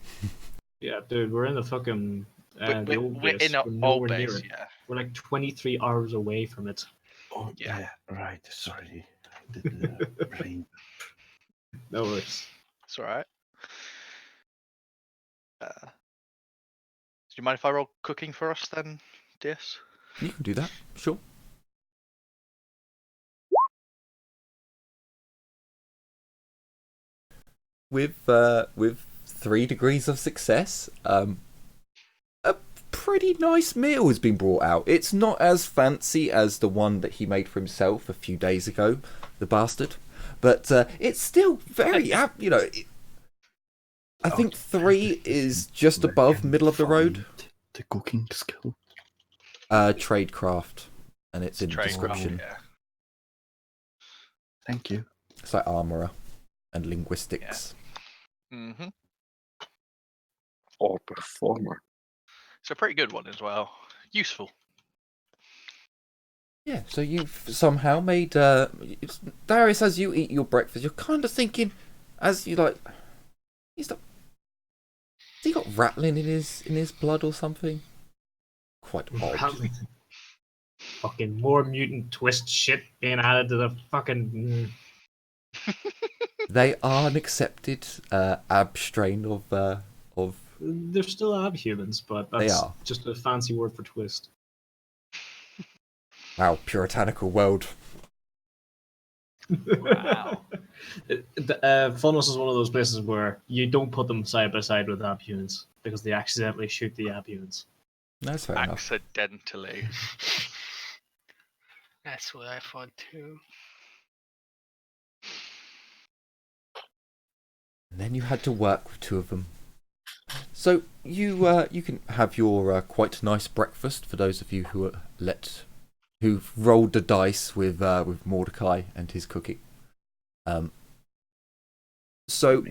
Yeah, dude, we're in the fucking the old We're base. in our We're old nowhere near base, it. yeah. We're like 23 hours away from it. Oh, Yeah. yeah, right, sorry. I did the brain. No worries. It's alright. Do you mind if I roll cooking for us then, Dis? You can do that, sure. With 3 degrees of success, a pretty nice meal has been brought out. It's not as fancy as the one that he made for himself a few days ago, the bastard, but it's still very, I think 3 is just above middle of the road. The cooking skill. Tradecraft, and it's in the Tradecraft, description. yeah. Thank you. It's like armorer and linguistics. Mm-hmm. Or performer. It's a pretty good one as well. Useful. Yeah, so you've somehow made Darius, as you eat your breakfast, you're kind of thinking, as you like, has he got rattling in his blood or something? Quite odd. Fucking more mutant twist shit being added to the fucking. They are an accepted ab strain of. They're still abhumans, but They that's are. just a fancy word for twist. Wow, puritanical world. Wow. Funus is one of those places where you don't put them side by side with abhumans because they accidentally shoot the abhumans. That's fair enough. Accidentally. That's what I thought too. And then you had to work with 2 of them. So you can have your quite nice breakfast for those of you who've rolled the dice with Mordecai and his cooking. So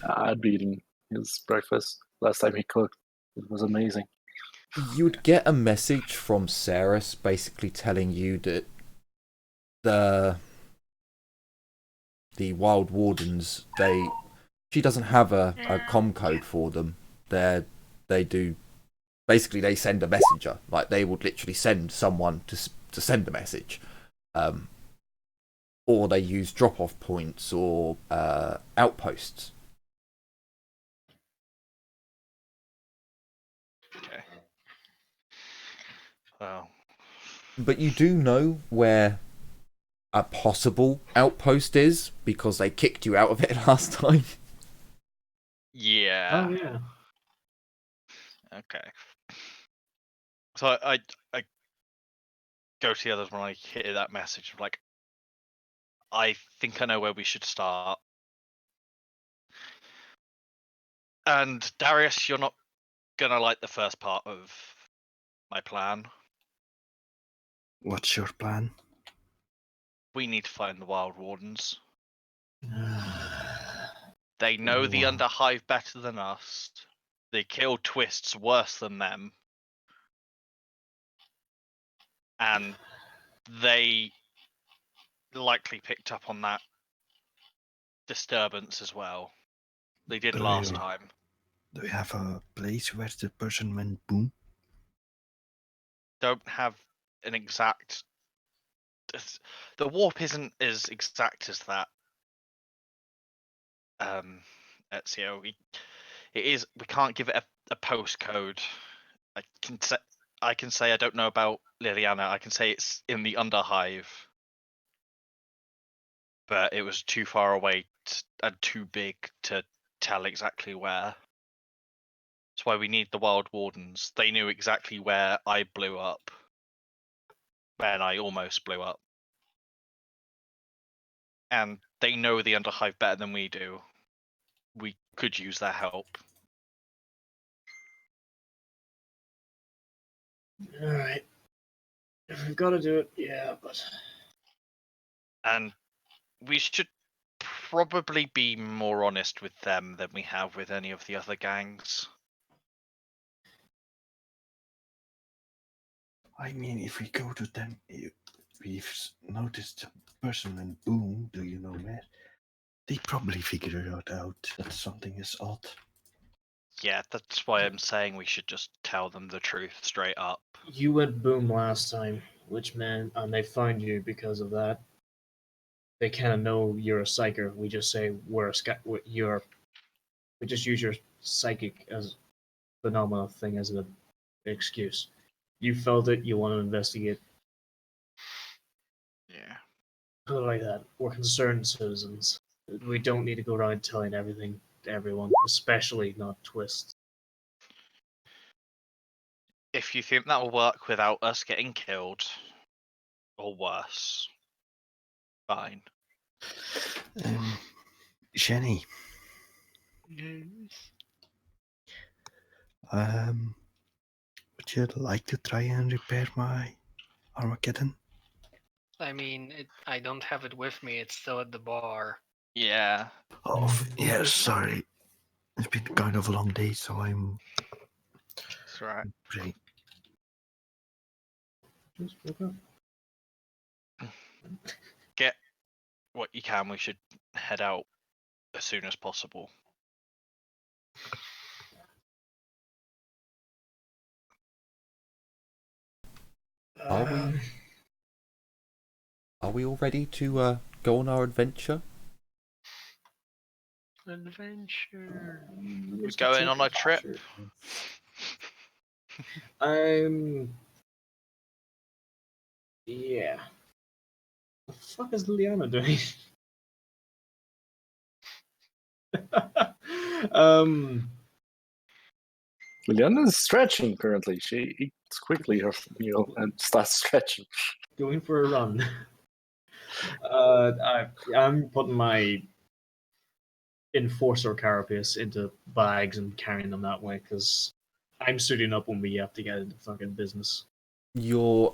I'd be eating his breakfast. Last time he cooked, it was amazing. you'd get a message from Ceres basically telling you that the Wild Wardens, she doesn't have a comm code for them. They send a messenger. Like, they would literally send someone to send the message. Or they use drop-off points or outposts. Okay. Well, But you do know where a possible outpost is because they kicked you out of it last time. yeah. Oh yeah. Okay. So I go to the others when I hear that message. Like, I think I know where we should start. And Darius, you're not gonna like the first part of my plan. What's your plan? We need to find the Wild Wardens. They know the Wow. Underhive better than us. They kill Twists worse than them. And they likely picked up on that disturbance as well. They did last time. Do you have a place where the person went boom? Don't have an exact. The warp isn't as exact as that. Let's see. It is. We can't give it a postcode. I can say I don't know about Liliana. I can say it's in the Underhive, but it was too far away and too big to tell exactly where. That's why we need the Wild Wardens. They knew exactly where I blew up. When I almost blew up. And they know the Underhive better than we do. We could use their help. Alright. If we've got to do it, yeah, but... And we should probably be more honest with them than we have with any of the other gangs. I mean, if we go to them, we've noticed the person went boom. Do you know where? They probably figured it out that something is odd. Yeah, that's why I'm saying we should just tell them the truth straight up. You went boom last time, which meant, and they found you because of that. They kind of know you're a psyker. We just say we just use your psychic as phenomenal thing as an excuse. You felt it. You want to investigate. Yeah. Put it like that. We're concerned citizens. We don't need to go around telling everything to everyone, especially not Twist. If you think that will work without us getting killed, or worse, fine. Jenny, would you like to try and repair my Armageddon? I mean, I don't have it with me. It's still at the bar. Yeah. Oh, yeah, sorry. It's been kind of a long day, so I'm That's right. pretty. Just woke up. Get what you can. We should head out as soon as possible. Are we all ready to go on our adventure? Adventure. We're going on a trip. Yeah. The fuck is Liliana doing? Liliana's stretching currently. She eats quickly her meal and starts stretching. Going for a run. I'm putting my enforcer carapace into bags and carrying them that way because I'm suiting up when we have to get into fucking business. You're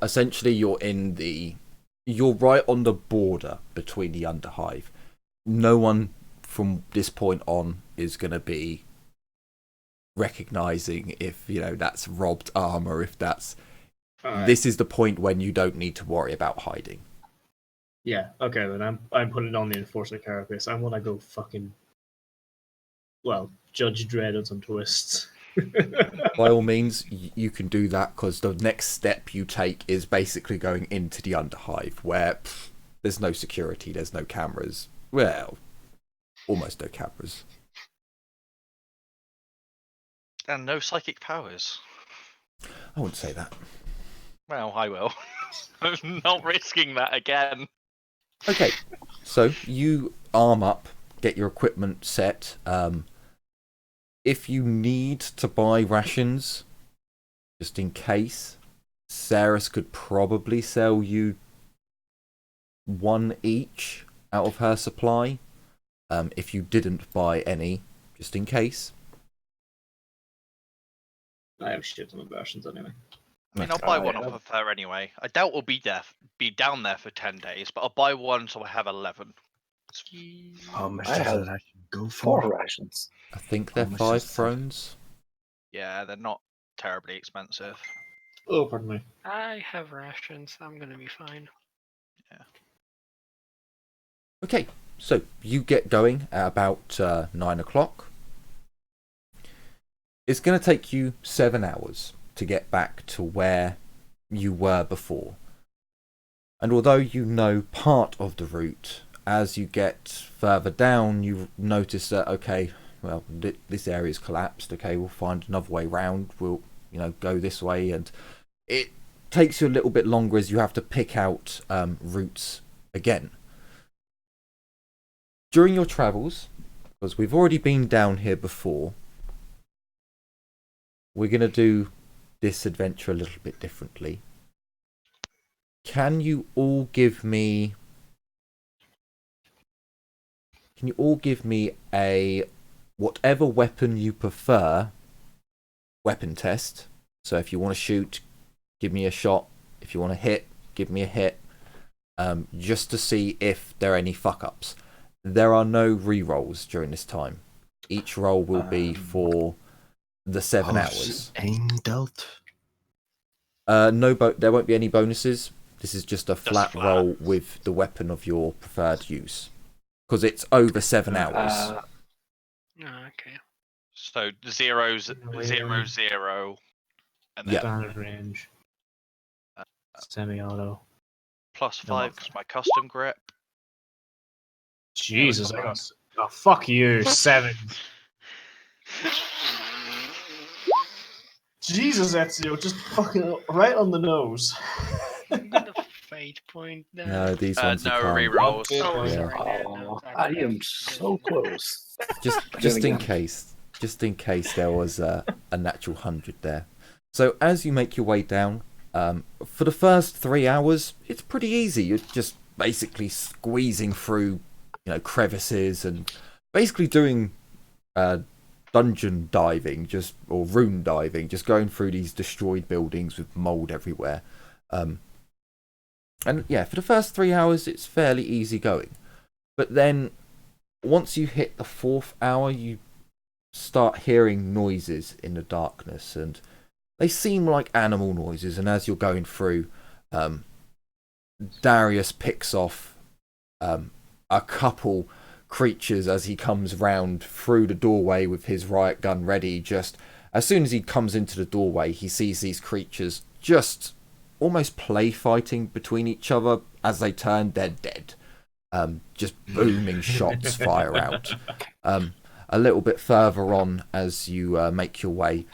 right on the border between the Underhive. No one from this point on is going to be recognizing if that's robbed armor, if that's This is the point when you don't need to worry about hiding. Yeah, okay, then I'm putting on the enforcer carapace. I want to go fucking Judge Dredd on some twists. by all means, you can do that, because the next step you take is basically going into the Underhive, where there's no security, there's no cameras. Well, almost no cameras. And no psychic powers. I wouldn't say that. Well, I will. I'm not risking that again. Okay, so you arm up, get your equipment set. If you need to buy rations, just in case, Saris could probably sell you 1 each out of her supply. If you didn't buy any, just in case. I have shit on the versions anyway. I mean, I'll buy one off of her anyway. I doubt we'll be down there for 10 days, but I'll buy one so I have 11. How much I does have that actually go for? 4 rations. I think they're How much 5 is that? thrones. Yeah, they're not terribly expensive. Oh, pardon me. I have rations. I'm gonna be fine. Okay, so you get going at about 9 o'clock. It's going to take you 7 hours to get back to where you were before. And although you know part of the route, as you get further down, you notice that, okay, well, this area's collapsed. Okay, we'll find another way round. We'll, go this way. And it takes you a little bit longer as you have to pick out routes again. During your travels, because we've already been down here before, we're going to do this adventure a little bit differently. Can you all give me a whatever weapon you prefer weapon test? So if you want to shoot, give me a shot. If you want to hit, give me a hit. Just to see if there are any fuck-ups. There are no re-rolls during this time. Each roll will be for the 7 hours. Aim dealt? No, there won't be any bonuses. This is just a flat roll with the weapon of your preferred use. Because it's over 7 hours. Oh, okay. So 0, 0, 0, and then Yeah. Standard range. Semi-auto. +5 because my custom grip. Jesus, I got... Oh, fuck you, 7. Jesus, Ezio, just fucking right on the nose. I'm gonna fate point that. No, these ones no you can't. re-rolls. Oh, Yeah. sorry, man, no, I am so close. Just in case there was a natural 100 there. So as you make your way down, for the first 3 hours, it's pretty easy. You're just basically squeezing through, crevices and basically doing dungeon diving, or rune diving, just going through these destroyed buildings with mold everywhere. And yeah, for the first 3 hours, it's fairly easy going. But then, once you hit the 4th hour, you start hearing noises in the darkness, and they seem like animal noises. And as you're going through, Darius picks off a couple creatures as he comes round through the doorway with his riot gun ready. Just as soon as he comes into the doorway, he sees these creatures just almost play fighting between each other. As they turn, they're dead. Just booming shots fire out. A little bit further on, as you make your way,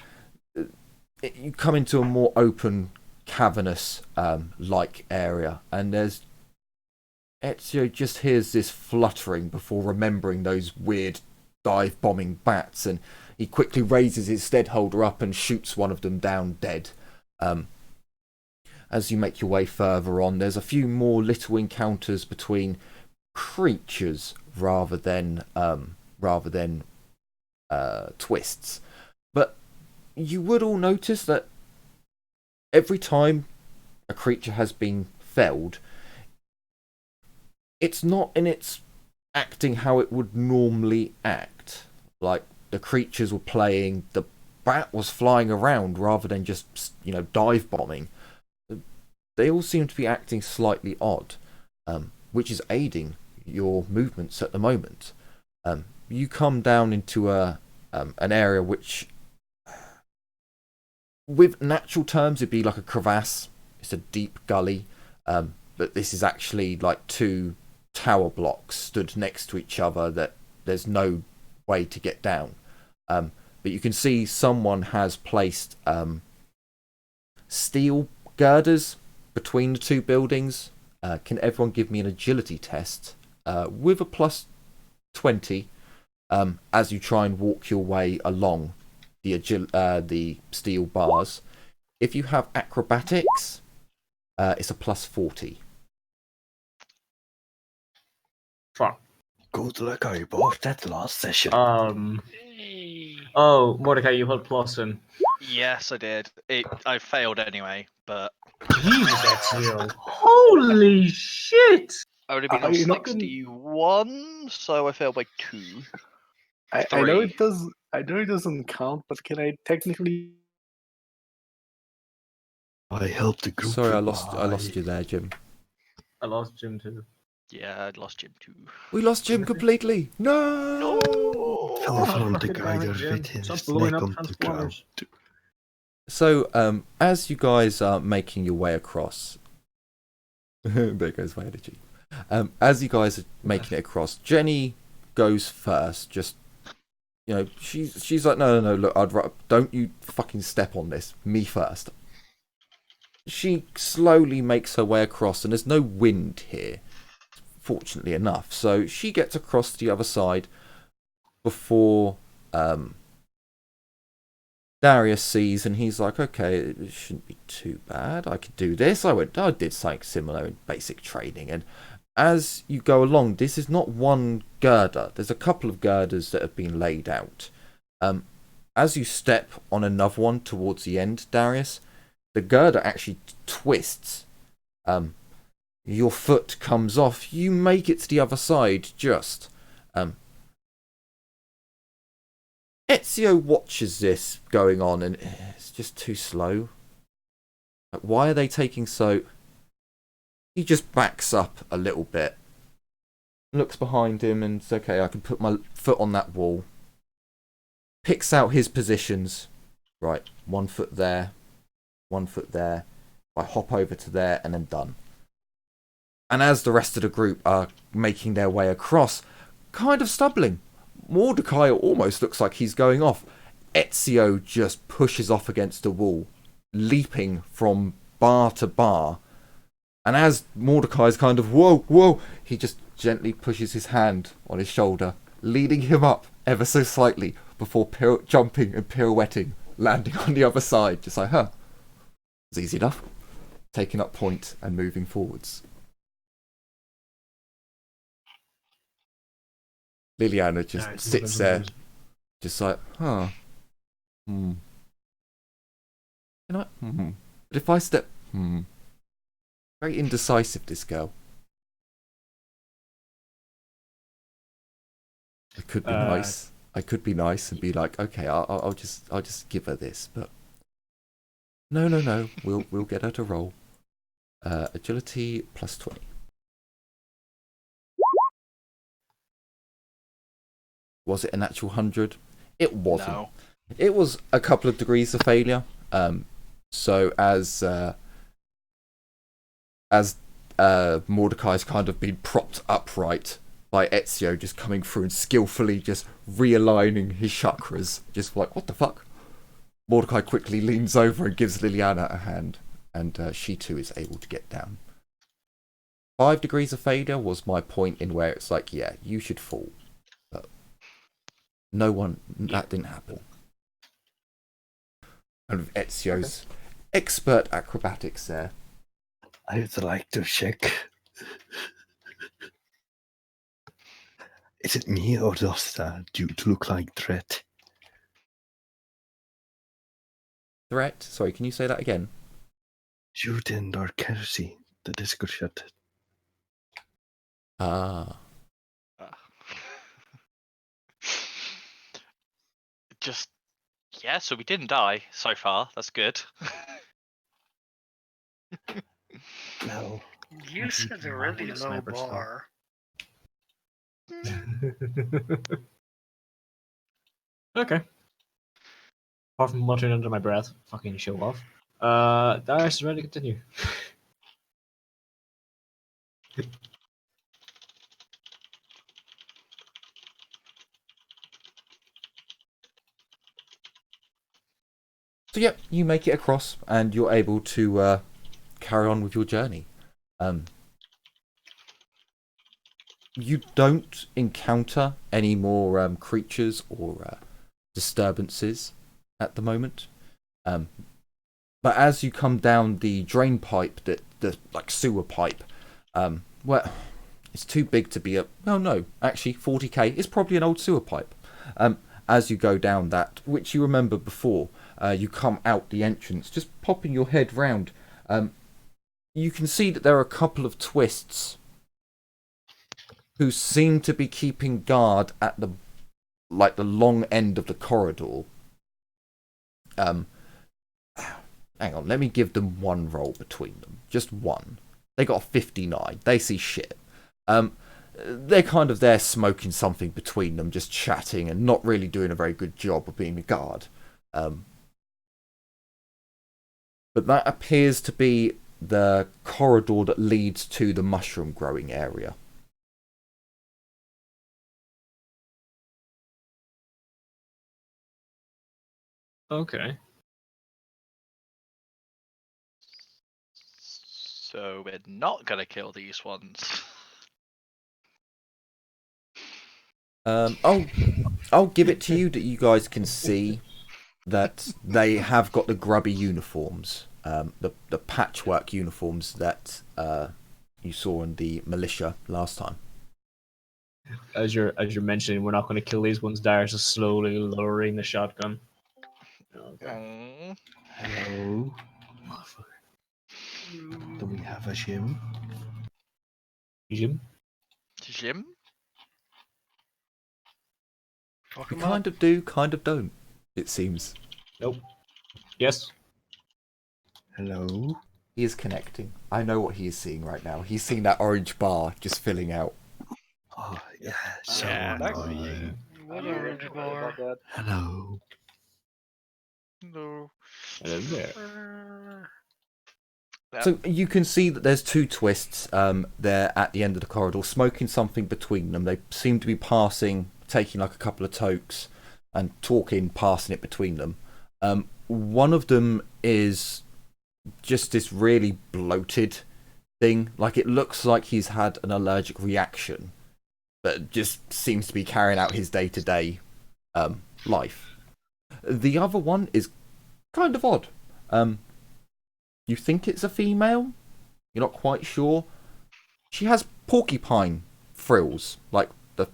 you come into a more open, cavernous like area, and Ezio just hears this fluttering before remembering those weird dive-bombing bats, and he quickly raises his stead holder up and shoots one of them down dead. As you make your way further on, there's a few more little encounters between creatures rather than twists. But you would all notice that every time a creature has been felled, it's not in its acting how it would normally act. Like, the creatures were playing, the bat was flying around rather than just, dive bombing. They all seem to be acting slightly odd, which is aiding your movements at the moment. You come down into an area which with natural terms, it'd be like a crevasse. It's a deep gully, but this is actually like two tower blocks stood next to each other that there's no way to get down. But you can see someone has placed steel girders between the two buildings. Can everyone give me an agility test with a +20 as you try and walk your way along the steel bars? If you have acrobatics, it's a +40. Fuck. Good luck, I bought that last session. Hey. Oh, Mordecai, you put plus in. Yes, I did. I failed anyway, but Jesus, Ezio. Holy shit! I would have been on you not 61, so I failed by 2. I know 3. it does. I know it doesn't count, but can I technically? I helped the group. Sorry, I lost you there, Jim. I lost Jim too. Yeah, I'd lost Jim too. We lost Jim completely. No. Fell from the fucking damn it, guider Jim. with his Stop blowing neck up on the ground. Transformers. So, as you guys are making your way across, there goes my energy. As you guys are making it across, Jenny goes first. Just, you know, she's like, no, look, don't you fucking step on this. Me first. She slowly makes her way across, and there's no wind here, fortunately enough. So she gets across to the other side before Darius sees, and he's like, okay, it shouldn't be too bad. I could do this. I did something similar in basic training. And as you go along, this is not one girder. There's a couple of girders that have been laid out. As you step on another one towards the end, Darius, the girder actually twists. Your foot comes off. You make it to the other side just. Ezio watches this going on, and it's just too slow. Like, why are they taking so... He just backs up a little bit, looks behind him, and says, okay, I can put my foot on that wall. Picks out his positions. Right, 1 foot there, 1 foot there. I hop over to there, and then done. And as the rest of the group are making their way across, kind of stumbling, Mordecai almost looks like he's going off. Ezio just pushes off against the wall, leaping from bar to bar. And as Mordecai's kind of, whoa, he just gently pushes his hand on his shoulder, leading him up ever so slightly before jumping and pirouetting, landing on the other side. Just like, it's easy enough. Taking up point and moving forwards. Liliana just sits there, just like, Can I? But if I step, Very indecisive, this girl. I could be nice. I could be nice and be like, okay, I'll just give her this, but no. We'll get her to roll. Agility +20. Was it an actual 100? It wasn't. No. It was a couple of degrees of failure. So as Mordecai's kind of been propped upright by Ezio just coming through and skillfully just realigning his chakras, just like, what the fuck? Mordecai quickly leans over and gives Liliana a hand, and she too is able to get down. 5 degrees of failure was my point in where it's like, yeah, you should fall. But that didn't happen. And with Ezio's expert acrobatics there. I'd like to check. Is it me or does that dude look like threat? Threat? Sorry, can you say that again? Shoot in Dark Heresy, the Discord chat. Ah. Just, yeah, so we didn't die so far. That's good. No. You set a really low Sniper stuff. bar. Okay. apart from muttering under my breath, fucking show off. Darius is ready to continue. So yep, you make it across, and you're able to carry on with your journey. You don't encounter any more creatures or disturbances at the moment. But as you come down the drain pipe, the like sewer pipe, well, it's too big to be a. Oh no, actually, 40k is probably an old sewer pipe. As you go down that, which you remember before, you come out the entrance, just popping your head round. You can see that there are a couple of twists who seem to be keeping guard at the long end of the corridor. Hang on, let me give them one roll between them. Just one. They got a 59. They see shit. They're kind of there smoking something between them, just chatting and not really doing a very good job of being a guard. But that appears to be the corridor that leads to the mushroom growing area. Okay. So we're not gonna kill these ones. I'll give it to you that you guys can see that they have got the grubby uniforms, the patchwork uniforms that you saw in the militia last time. As you're mentioning, we're not going to kill these ones. Darius is slowly lowering the shotgun. Okay. Hello. Do we have a gym? Jim? Jim? Fuck You 'em kind up. of do, kind of don't, it seems. Nope. Yes. Hello. He is connecting. I know what he is seeing right now. He's seeing that orange bar just filling out. Oh, yeah, so Yeah. annoying. What orange bar? Hello. No. Hello there. So you can see that there's two twists there at the end of the corridor, smoking something between them. They seem to be passing, taking like a couple of tokes and talking, passing it between them. One of them is just this really bloated thing. Like it looks like he's had an allergic reaction, but just seems to be carrying out his day-to-day life. The other one is kind of odd. You think it's a female? You're not quite sure. She has porcupine frills, like the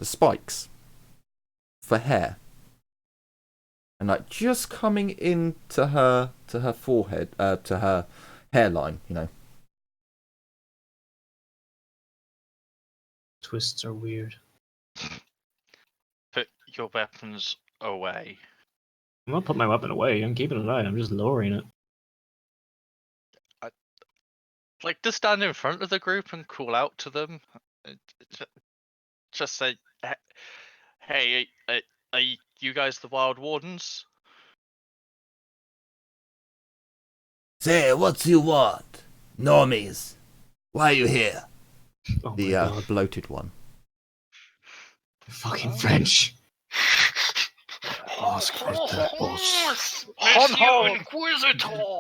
spikes, for hair, and like just coming into her forehead, to her hairline. You know. Twists are weird. Put your weapons away. I'm not putting my weapon away. I'm keeping it out. I'm just lowering it. Like, just stand in front of the group and call out to them. Just say, "Hey, are you guys the Wild Wardens?" Say, what you want, normies? Why are you here? Oh my The god. bloated one. Fucking French. Ask for the boss. Monsieur Inquisitor!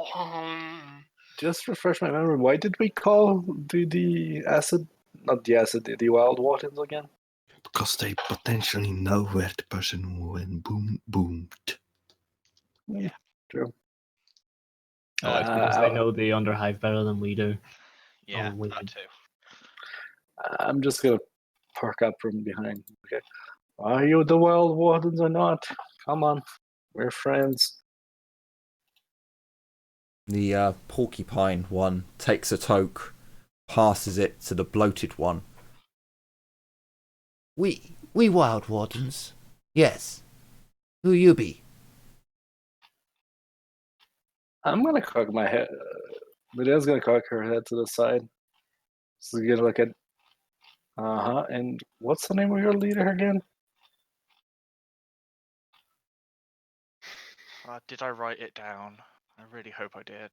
Just refresh my memory. Why did we call the acid, not the acid, the wild wardens again? Because they potentially know where the person went boomed. Yeah, true. Oh, it's because they know the Underhive better than we do. Yeah, wicked. that too. I'm just gonna perk up from behind. Okay. Are you the wild wardens or not? Come on, we're friends. The porcupine one takes a toke, passes it to the bloated one. We wild wardens. Yes. Who you be? I'm gonna cock my head. Lydia's gonna cock her head to the side. So gonna look at. And what's the name of your leader again? Did I write it down? I really hope I did.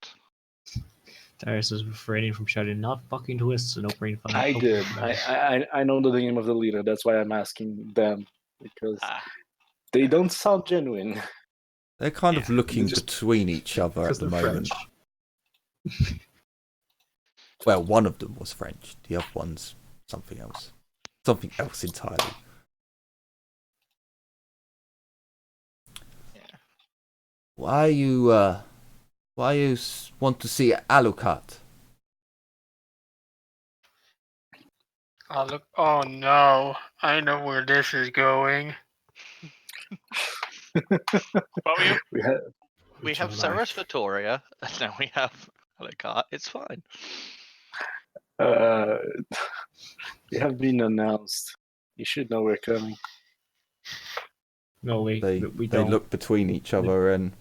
Darius is refraining from shouting, "Not fucking twists," and opening fire. I did. I know the name of the leader. That's why I'm asking them, because they don't sound genuine. They're kind of looking just- between each other at Because the they're moment. French. Well, one of them was French. The other one's something else. Something else entirely. Yeah. Why you want to see Alucard? Oh look! Oh no! I know where this is going. But we Each have other. Ceres Vittoria, and now we have Alucard. It's fine. They have been announced. You should know we're coming. No, we They don't. look between each other and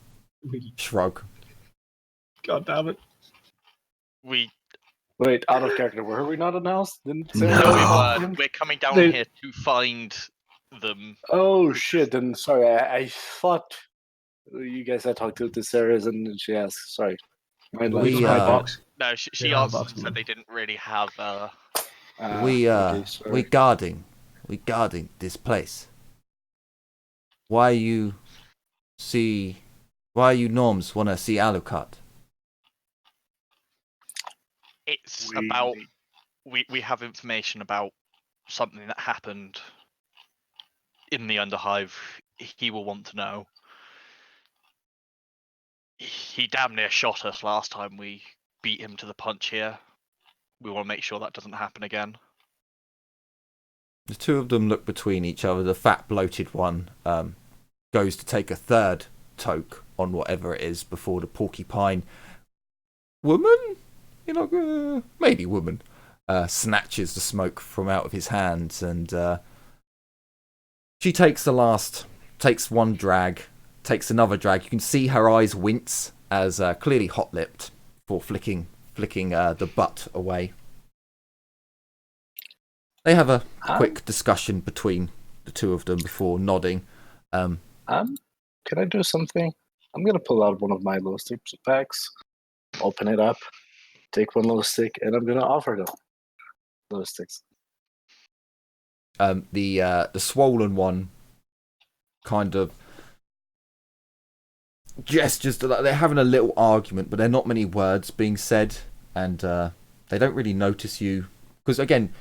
We, shrug. God damn it! We Wait, out of character. Were we not announced? Didn't No, no, we Oh. weren't. We're coming down They- here to find them. Oh shit! Then sorry. I thought you guys had talked to Sarah and she asked. Sorry. My bad. We, my uh, box. No, she Yeah, answered box and said man. they didn't really have. we okay, sorry. we guarding this place. Why you norms wanna see Alucard? It's about we have information about something that happened in the Underhive. He will want to know. He damn near shot us last time we beat him to the punch here. We want to make sure that doesn't happen again. The two of them look between each other. The fat, bloated one goes to take a third toke on whatever it is before the porcupine woman, maybe woman, snatches the smoke from out of his hands, and she takes one drag, takes another drag. You can see her eyes wince as clearly hot-lipped for flicking the butt away. They have a quick discussion between the two of them before nodding. Can I do something? I'm gonna pull out one of my glow stick packs, open it up, take one glow stick, and I'm gonna offer them glow sticks. The swollen one kind of gestures to, they're having a little argument, but there are not many words being said, and they don't really notice you because again,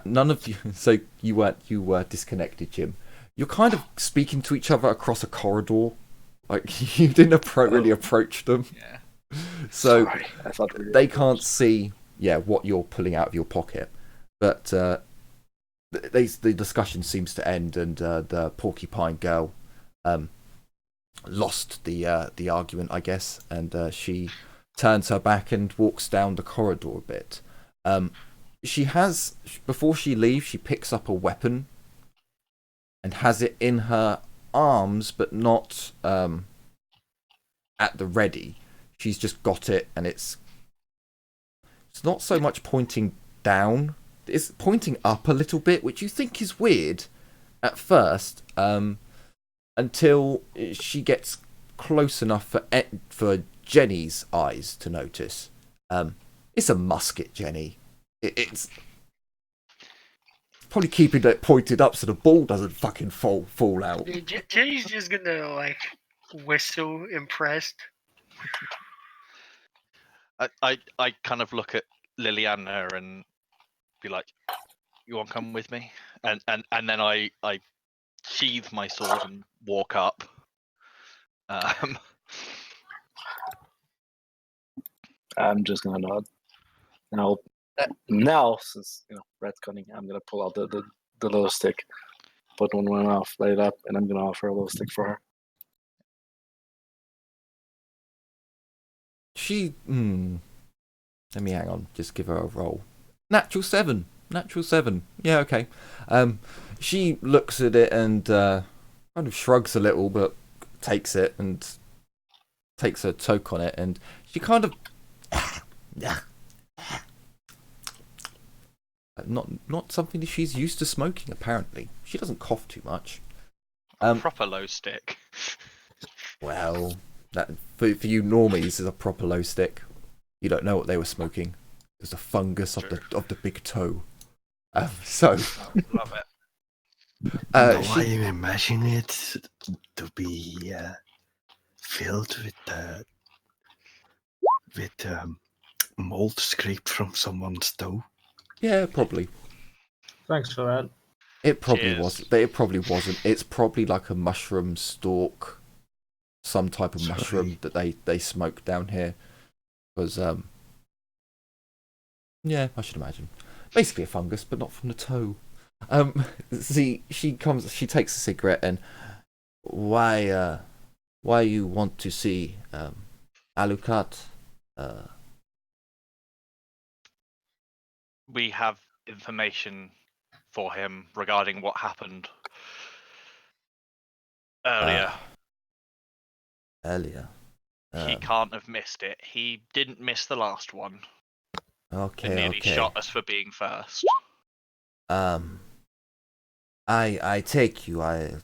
none of you. So you were disconnected, Jim. You're kind of speaking to each other across a corridor, like you didn't really approach them. Yeah. So Sorry, I thought we were they can't see, what you're pulling out of your pocket, but the discussion seems to end, and the porcupine girl lost the argument, I guess, and she turns her back and walks down the corridor a bit. Before she leaves, she picks up a weapon and has it in her arms, but not at the ready. She's just got it, and it's not so much pointing down. It's pointing up a little bit, which you think is weird at first, until she gets close enough for Jenny's eyes to notice. It's a musket, Jenny. It's probably keeping it pointed up so the ball doesn't fucking fall out. Jenny's just gonna whistle, impressed. I kind of look at Liliana and be like, "You want to come with me?" And then I sheathe my sword and walk up. I'm just gonna nod. Now, since retconning, I'm gonna pull out the glow stick, put one off, light it up, and I'm gonna offer a glow stick for her. Let me hang on. Just give her a roll. Natural 7. Yeah, okay. She looks at it and kind of shrugs a little, but takes it and takes a toke on it, and she kind of not something that she's used to smoking. Apparently, she doesn't cough too much. Proper low stick. Well, That for you normies is a proper low stick. You don't know what they were smoking. It was the fungus of the big toe. So Love it. No, she, I imagine it to be filled with mold scraped from someone's toe. yeah, probably. Thanks for that. It probably Cheers. was. It probably wasn't. It's probably like a mushroom stalk, some type of mushroom that they smoke down here. Because yeah, I should imagine. Basically a fungus, but not from the toe. See, she takes a cigarette and why you want to see Alucard? We have information for him regarding what happened earlier. Earlier. He can't have missed it. He didn't miss the last one. And Okay, nearly okay. shot us for being first. I take you. A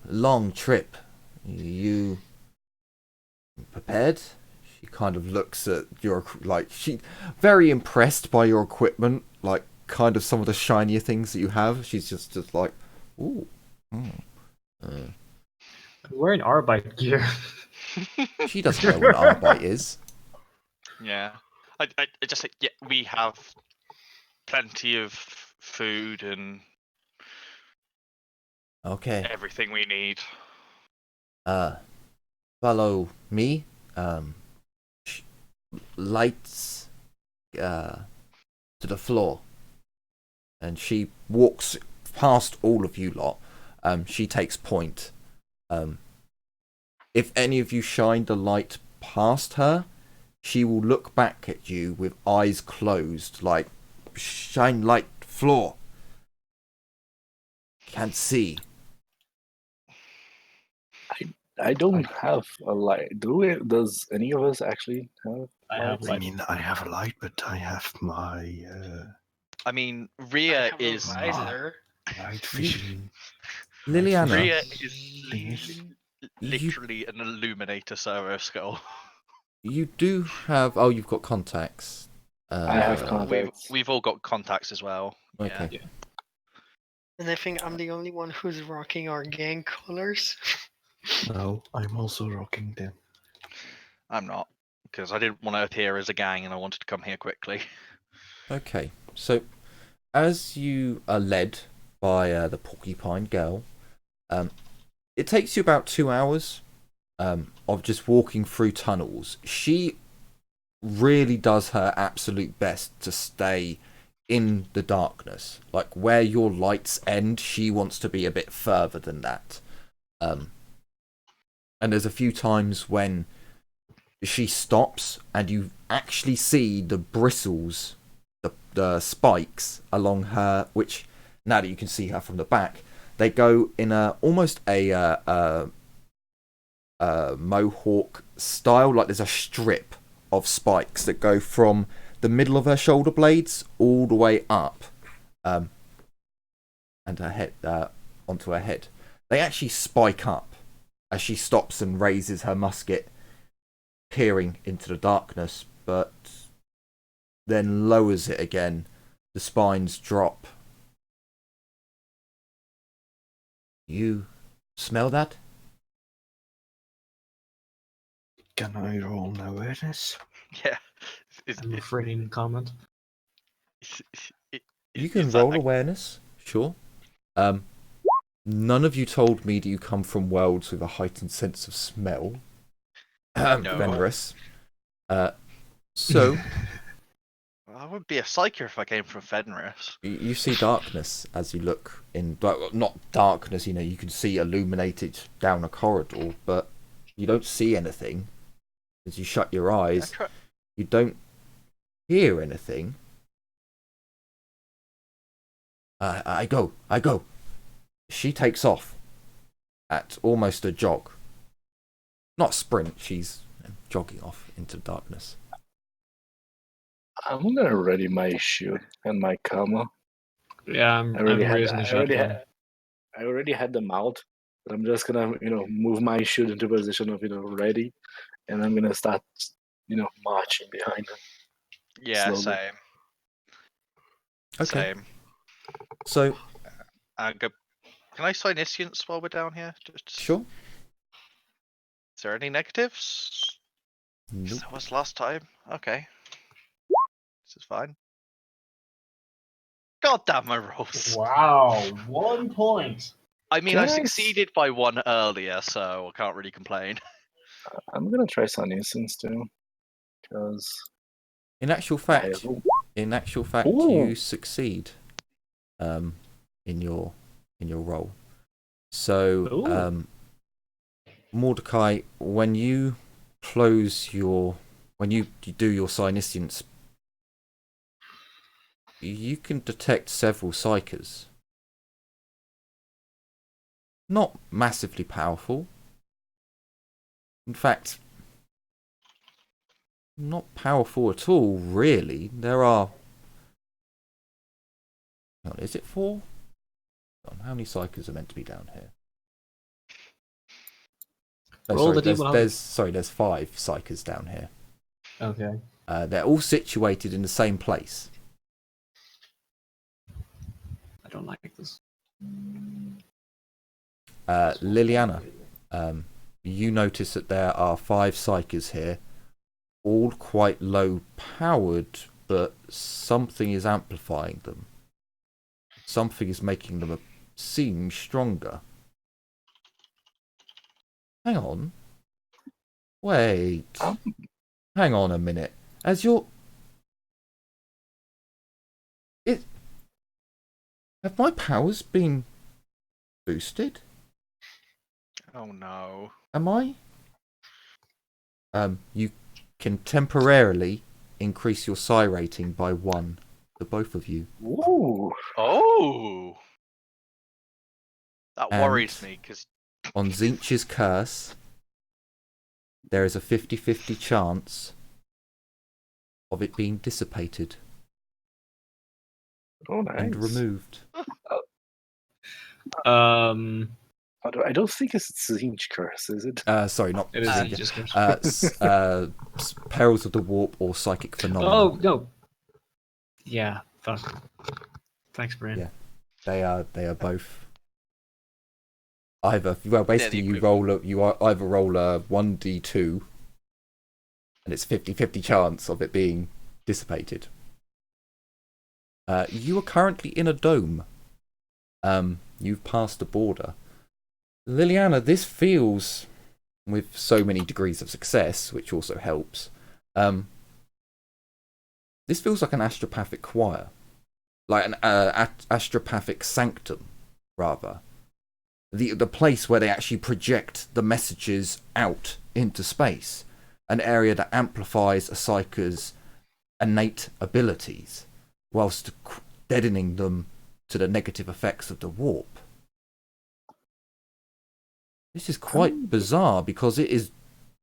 long trip. You prepared? She kind of looks at your she very impressed by your equipment, like kind of some of the shinier things that you have. She's just like, ooh. I'm wearing Arbite gear. She doesn't know what an Arbite is. Yeah. I just think, yeah, we have plenty of food and Okay. everything we need. Follow me. Lights to the floor. And she walks past all of you lot. She takes point. If any of you shine the light past her, she will look back at you with eyes closed, like, shine light, floor. Can't see. I don't have a light. Does any of us actually have? I have I light. mean, I have a light, but I have my I mean, I Rhea have a is visor. night vision. Liliana, Rhea Thingies. is literally an illuminator servo skull. you do have... Oh, you've got contacts. I have contacts. We've all got contacts as well. Okay. Yeah. And I think I'm the only one who's rocking our gang colors. No, I'm also rocking them. I'm not, because I didn't want to appear as a gang and I wanted to come here quickly. Okay. So, as you are led by the porcupine girl, it takes you about 2 hours of just walking through tunnels. She really does her absolute best to stay in the darkness. Like, where your lights end, she wants to be a bit further than that. And there's a few times when she stops and you actually see the bristles, the spikes along her, which, now that you can see her from the back, they go in almost a mohawk style. Like, there's a strip of spikes that go from the middle of her shoulder blades all the way up, and her head onto her head. They actually spike up as she stops and raises her musket, peering into the darkness, but then lowers it again. The spines drop. You smell that? Can I roll an awareness? Yeah. I'm afraid he didn't comment. You can roll awareness, sure. None of you told me that you come from worlds with a heightened sense of smell. No. Venerous. So I would be a psyker if I came from Fenris. you see darkness as you look in. Well, not darkness, you can see illuminated down a corridor, but you don't see anything. As you shut your eyes, you don't hear anything. I go. She takes off at almost a jog. Not sprint, she's jogging off into darkness. I'm gonna ready my shield and my karma. Yeah, I'm raising the shotgun. I already had them out, But I'm just gonna, move my shield into position of, ready, and I'm gonna start, marching behind her. Yeah, Slowly. same. Okay. Same. So, Can I sign Iscience while we're down here? Just... sure. Is there any negatives? 'Cause Nope. that was last time. Okay. This is fine. God damn my rolls. Wow, 1 point. I mean, I Guys. succeeded by 1 earlier, so I can't really complain. I'm gonna try Sun Essence too, because In actual I fact, hope. you Ooh. succeed in your role. So, Ooh. Mordecai, when you do your Psyniscience, you can detect several psychers. Not massively powerful. In fact, not powerful at all, really. There are... Is it 4? How many psychers are meant to be down here? No, Roll sorry, the D100. there's 5 psychers down here. Okay. They're all situated in the same place. I don't like this. Liliana, you notice that there are 5 psychers here, all quite low powered, but something is amplifying them. Something is making them seem stronger. Hang on. Wait. Hang on a minute. As you're... Have my powers been boosted? Oh no. Am I? You can temporarily increase your psi rating by 1 for both of you. Ooh. Oh! That And worries me, because... On Zinch's curse, there is a 50-50 chance of it being dissipated Oh, nice. and removed. I don't think it's Zinch curse, is it? Sorry, not It is Zinch. just Perils of the Warp or Psychic Phenomena. Oh no. Yeah. Fuck. Thanks, Brian. Yeah. They are both. Basically you either roll a 1d2 and it's 50-50 chance of it being dissipated. You are currently in a dome. You've passed the border. Liliana, this feels, with so many degrees of success, which also helps, this feels like an astropathic choir. Like an astropathic sanctum, rather. The place where they actually project the messages out into space. An area that amplifies a psyker's innate abilities, whilst deadening them to the negative effects of the warp. This is quite bizarre, because it is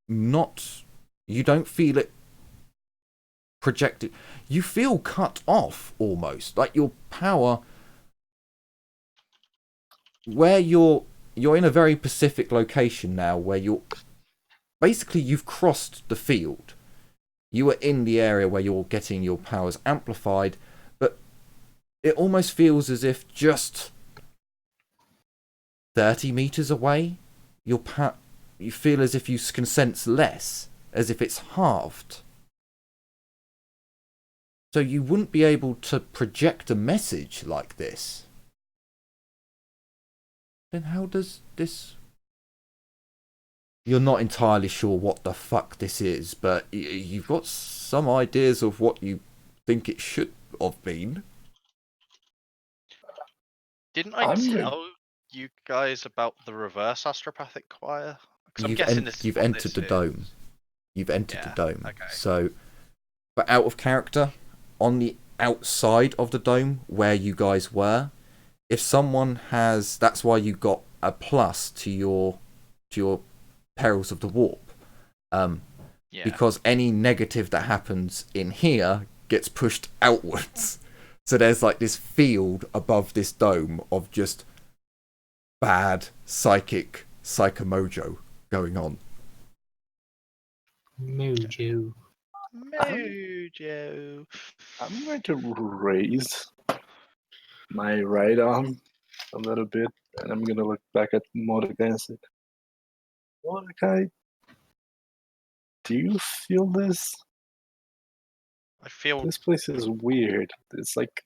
not... You don't feel it projected. You feel cut off, almost. Like your power... Where you're in a very specific location now, where you're... Basically, you've crossed the field. You are in the area where you're getting your powers amplified, but it almost feels as if just 30 meters away, you feel as if you can sense less, as if it's halved. So you wouldn't be able to project a message like this. Then how does this... You're not entirely sure what the fuck this is, but you've got some ideas of what you think it should have been. Didn't I tell you guys about the reverse astropathic choir? 'Cause I'm guessing this is you've what entered this the is. dome. You've entered the dome. Okay. So, but out of character, on the outside of the dome where you guys were, if someone has... That's why you got a plus to your Perils of the Warp. Because any negative that happens in here gets pushed outwards. So there's like this field above this dome of just bad psychomojo going on. Mojo. Mojo. I'm going to raise my right arm a little bit, and I'm going to look back at Mordecai and say, Mordecai, do you feel this? I feel This place is weird. It's like,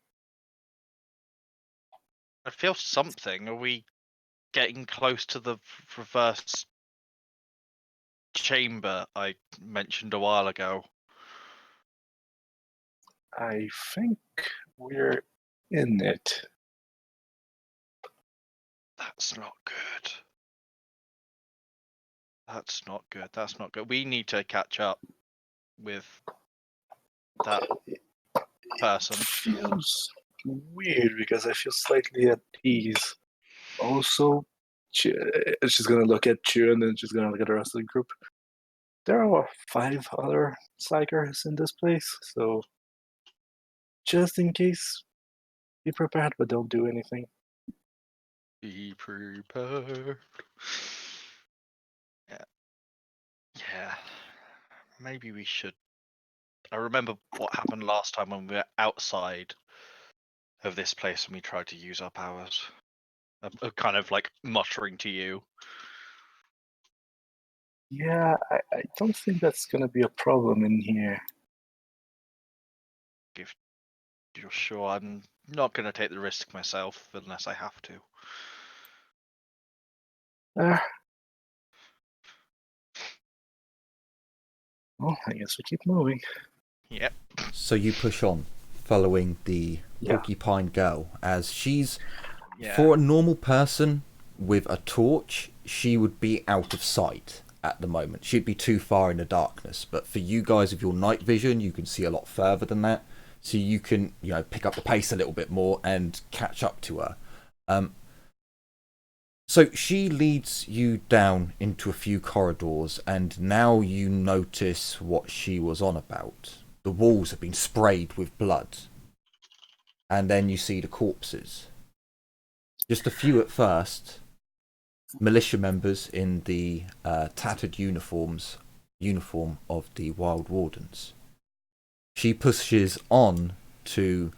something. Are we getting close to the reverse chamber I mentioned a while ago? I think we're in it. That's not good. That's not good. That's not good. We need to catch up with that person. It feels weird because I feel slightly at ease. Also, she's gonna look at Chu and then she's gonna look at the rest of the group. There are 5 other psychers in this place, so just in case, be prepared, but don't do anything. Be prepared. Yeah. Maybe we should. I remember what happened last time when we were outside of this place and we tried to use our powers. Kind of like muttering to you. Yeah, I don't think that's gonna be a problem in here. If you're sure, I'm not going to take the risk myself unless I have to. Well, I guess we keep moving. Yep. So you push on, following the Yeah. porcupine girl, as she's, Yeah. for a normal person with a torch, she would be out of sight at the moment. She'd be too far in the darkness. But for you guys with your night vision, you can see a lot further than that. So you can, pick up the pace a little bit more and catch up to her. So she leads you down into a few corridors, and now you notice what she was on about. The walls have been sprayed with blood. And then you see the corpses. Just a few at first. Militia members in the tattered uniform of the Wild Wardens. She pushes on to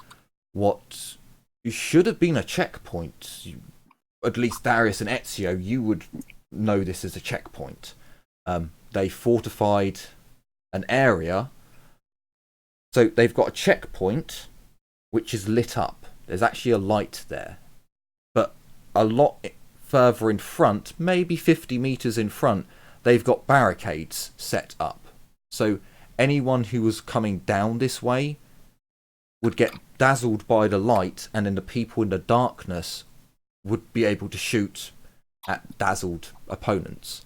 what should have been a checkpoint. At least Darius and Ezio, you would know this as a checkpoint. They fortified an area. So they've got a checkpoint which is lit up. There's actually a light there. But a lot further in front, maybe 50 meters in front, they've got barricades set up. So anyone who was coming down this way would get dazzled by the light, and then the people in the darkness would be able to shoot at dazzled opponents.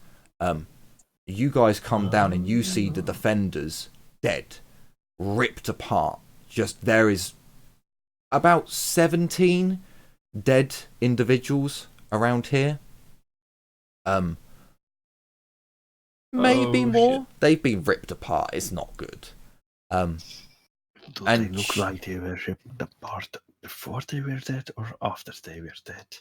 You guys come down and you see the defenders dead, ripped apart. There is about 17 dead individuals around here. Maybe more. Shit. They've been ripped apart. It's not good. Do And they look like they were ripped apart before they were dead or after they were dead?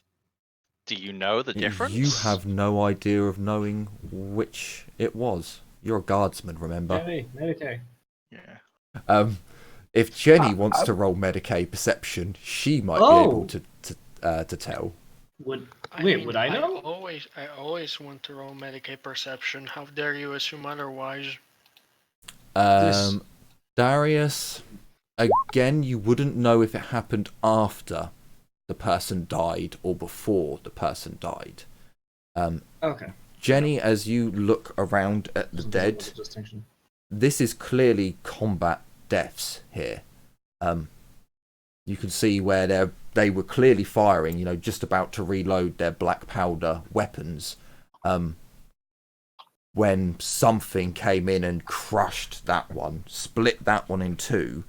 Do you know the difference? You have no idea of knowing which it was. You're a guardsman, remember? Medicaid. Yeah. If Jenny wants to roll Medicaid perception, she might be able to tell. Would I know? I always want to roll Medicaid perception. How dare you assume otherwise? Darius, again, you wouldn't know if it happened after the person died or before the person died. Okay. Jenny, as you look around at the dead, this is clearly combat deaths here. You can see where they were clearly firing, just about to reload their black powder weapons, when something came in and crushed that one, split that one in two,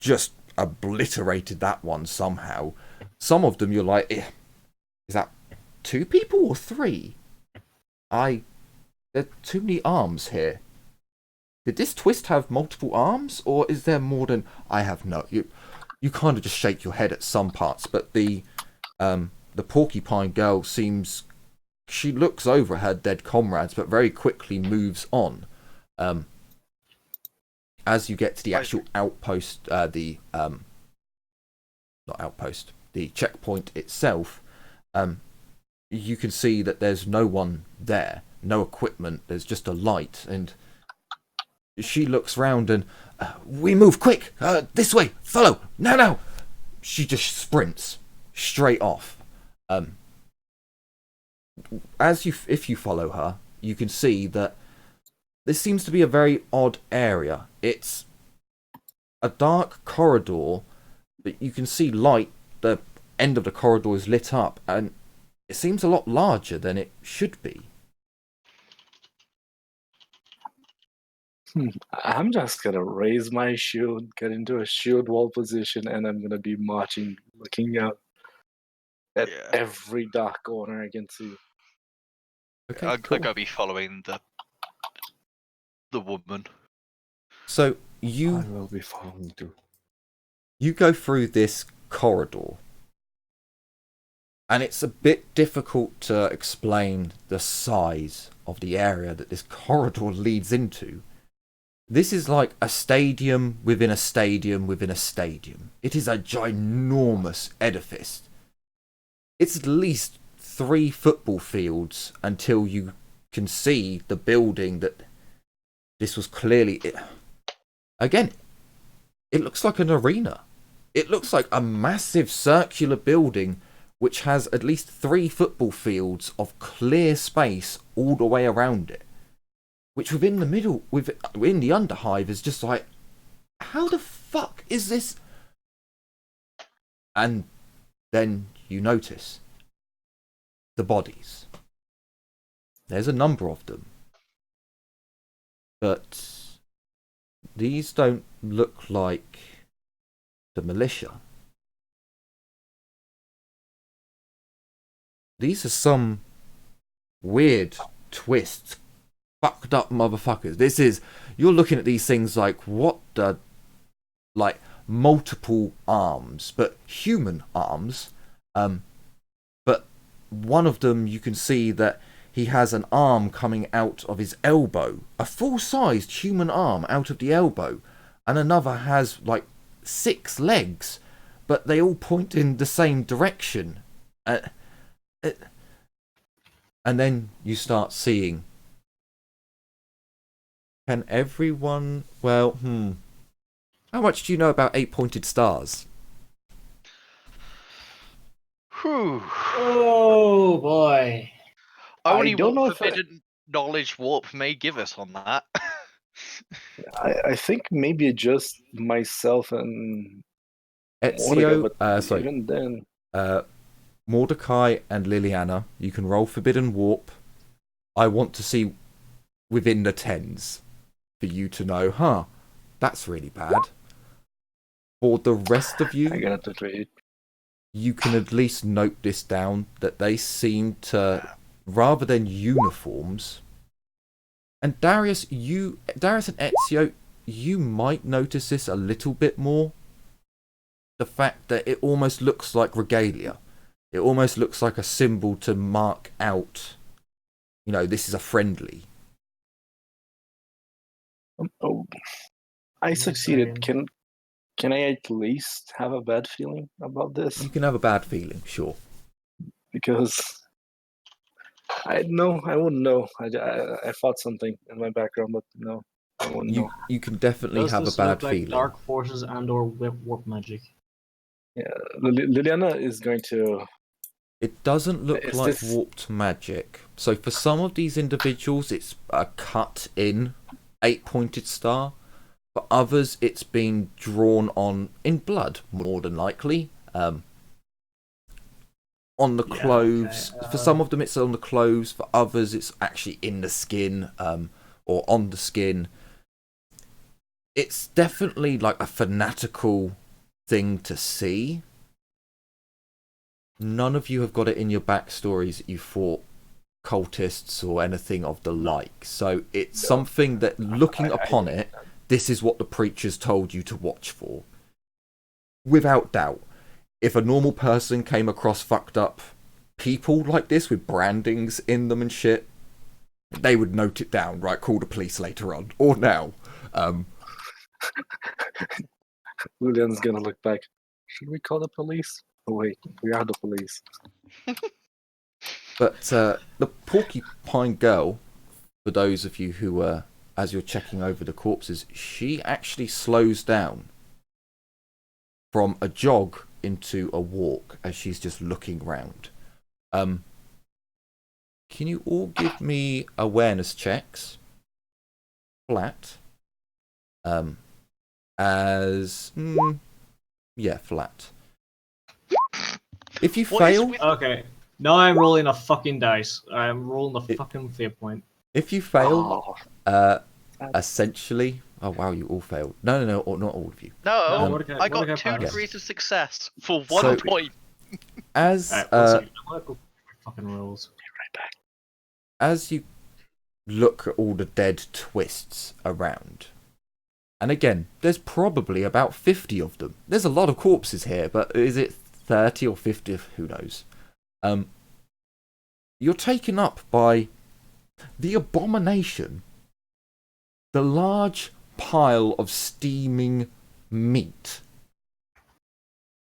just obliterated that one somehow. Some of them you're like, is that 2 people or 3? There are too many arms here. Did this twist have multiple arms, or is there more than... I have no... You kind of just shake your head at some parts, but the the porcupine girl seems... She looks over her dead comrades, but very quickly moves on. As you get to the actual outpost, not outpost, the checkpoint itself, you can see that there's no one there, no equipment, there's just a light, and she looks round and, we move quick, this way, follow, now! She just sprints straight off. If you follow her, you can see that this seems to be a very odd area. It's a dark corridor, but you can see light. The end of the corridor is lit up, and it seems a lot larger than it should be. I'm just gonna raise my shield, get into a shield wall position, and I'm gonna be marching, looking out at every dark corner I can see. Okay, I'm cool. gonna be following the woman. So I will be following too. you go through this corridor, and it's a bit difficult to explain the size of the area that this corridor leads into. This is like a stadium within a stadium within a stadium. It is a ginormous edifice. It's at least 3 football fields until you can see the building that this was clearly... Again, it looks like an arena. It looks like a massive circular building which has at least 3 football fields of clear space all the way around it. Which within the middle, within the Underhive, is just like, how the fuck is this? And then you notice the bodies. There's a number of them. But these don't look like the militia. These are some weird twists. Fucked up motherfuckers. You're looking at these things like, what the, like, multiple arms, but human arms. But one of them, you can see that he has an arm coming out of his elbow, a full-sized human arm out of the elbow, and another has like 6 legs, but they all point in the same direction. And then you start seeing... Can everyone... Well, How much do you know about 8-pointed stars? Whew. Oh boy. Only don't know what if forbidden knowledge warp may give us on that. I think maybe just myself and Mordecai, Ezio, but even then... Mordecai and Liliana, you can roll forbidden warp. I want to see within the 10s for you to know, that's really bad. For the rest of you, I got to trade. You can at least note this down, that they seem to, rather than uniforms, and Darius and Ezio, you might notice this a little bit more. The fact that it almost looks like regalia. It almost looks like a symbol to mark out, this is a friendly. Oh, I succeeded. Can I at least have a bad feeling about this? You can have a bad feeling, sure. Because I wouldn't know. I thought something in my background, but no, I wouldn't know. You can definitely have a this bad look like feeling. Dark forces and/or warp magic. Yeah, Liliana is going to... It doesn't look Is like this- warped magic. So for some of these individuals, it's a cut in 8-pointed star. For others, it's been drawn on in blood, more than likely. On the clothes. Okay. For some of them, it's on the clothes. For others, it's actually in the skin, or on the skin. It's definitely like a fanatical thing to see. None of you have got it in your backstories that you fought cultists or anything of the like. So it's something that, looking upon it, this is what the preachers told you to watch for. Without doubt. If a normal person came across fucked up people like this with brandings in them and shit, they would note it down, right? Call the police later on or now. Julian's gonna look back. Should we call the police? Oh wait, we are the police. But the porcupine girl, for those of you who as you're checking over the corpses, she actually slows down from a jog into a walk as she's just looking round. Can you all give me awareness checks? Flat. Flat. If you fail... Okay, now I'm rolling a fucking dice. I'm rolling a fucking fate point. If you fail, essentially... Oh, wow, you all failed. No, not all of you. No, I got what 2 I degrees of success for 1 point. As fucking rolls. Be right back. As you look at all the dead twists around, and again, there's probably about 50 of them. There's a lot of corpses here, but is it 30 or 50? Who knows? You're taken up by the abomination, the large pile of steaming meat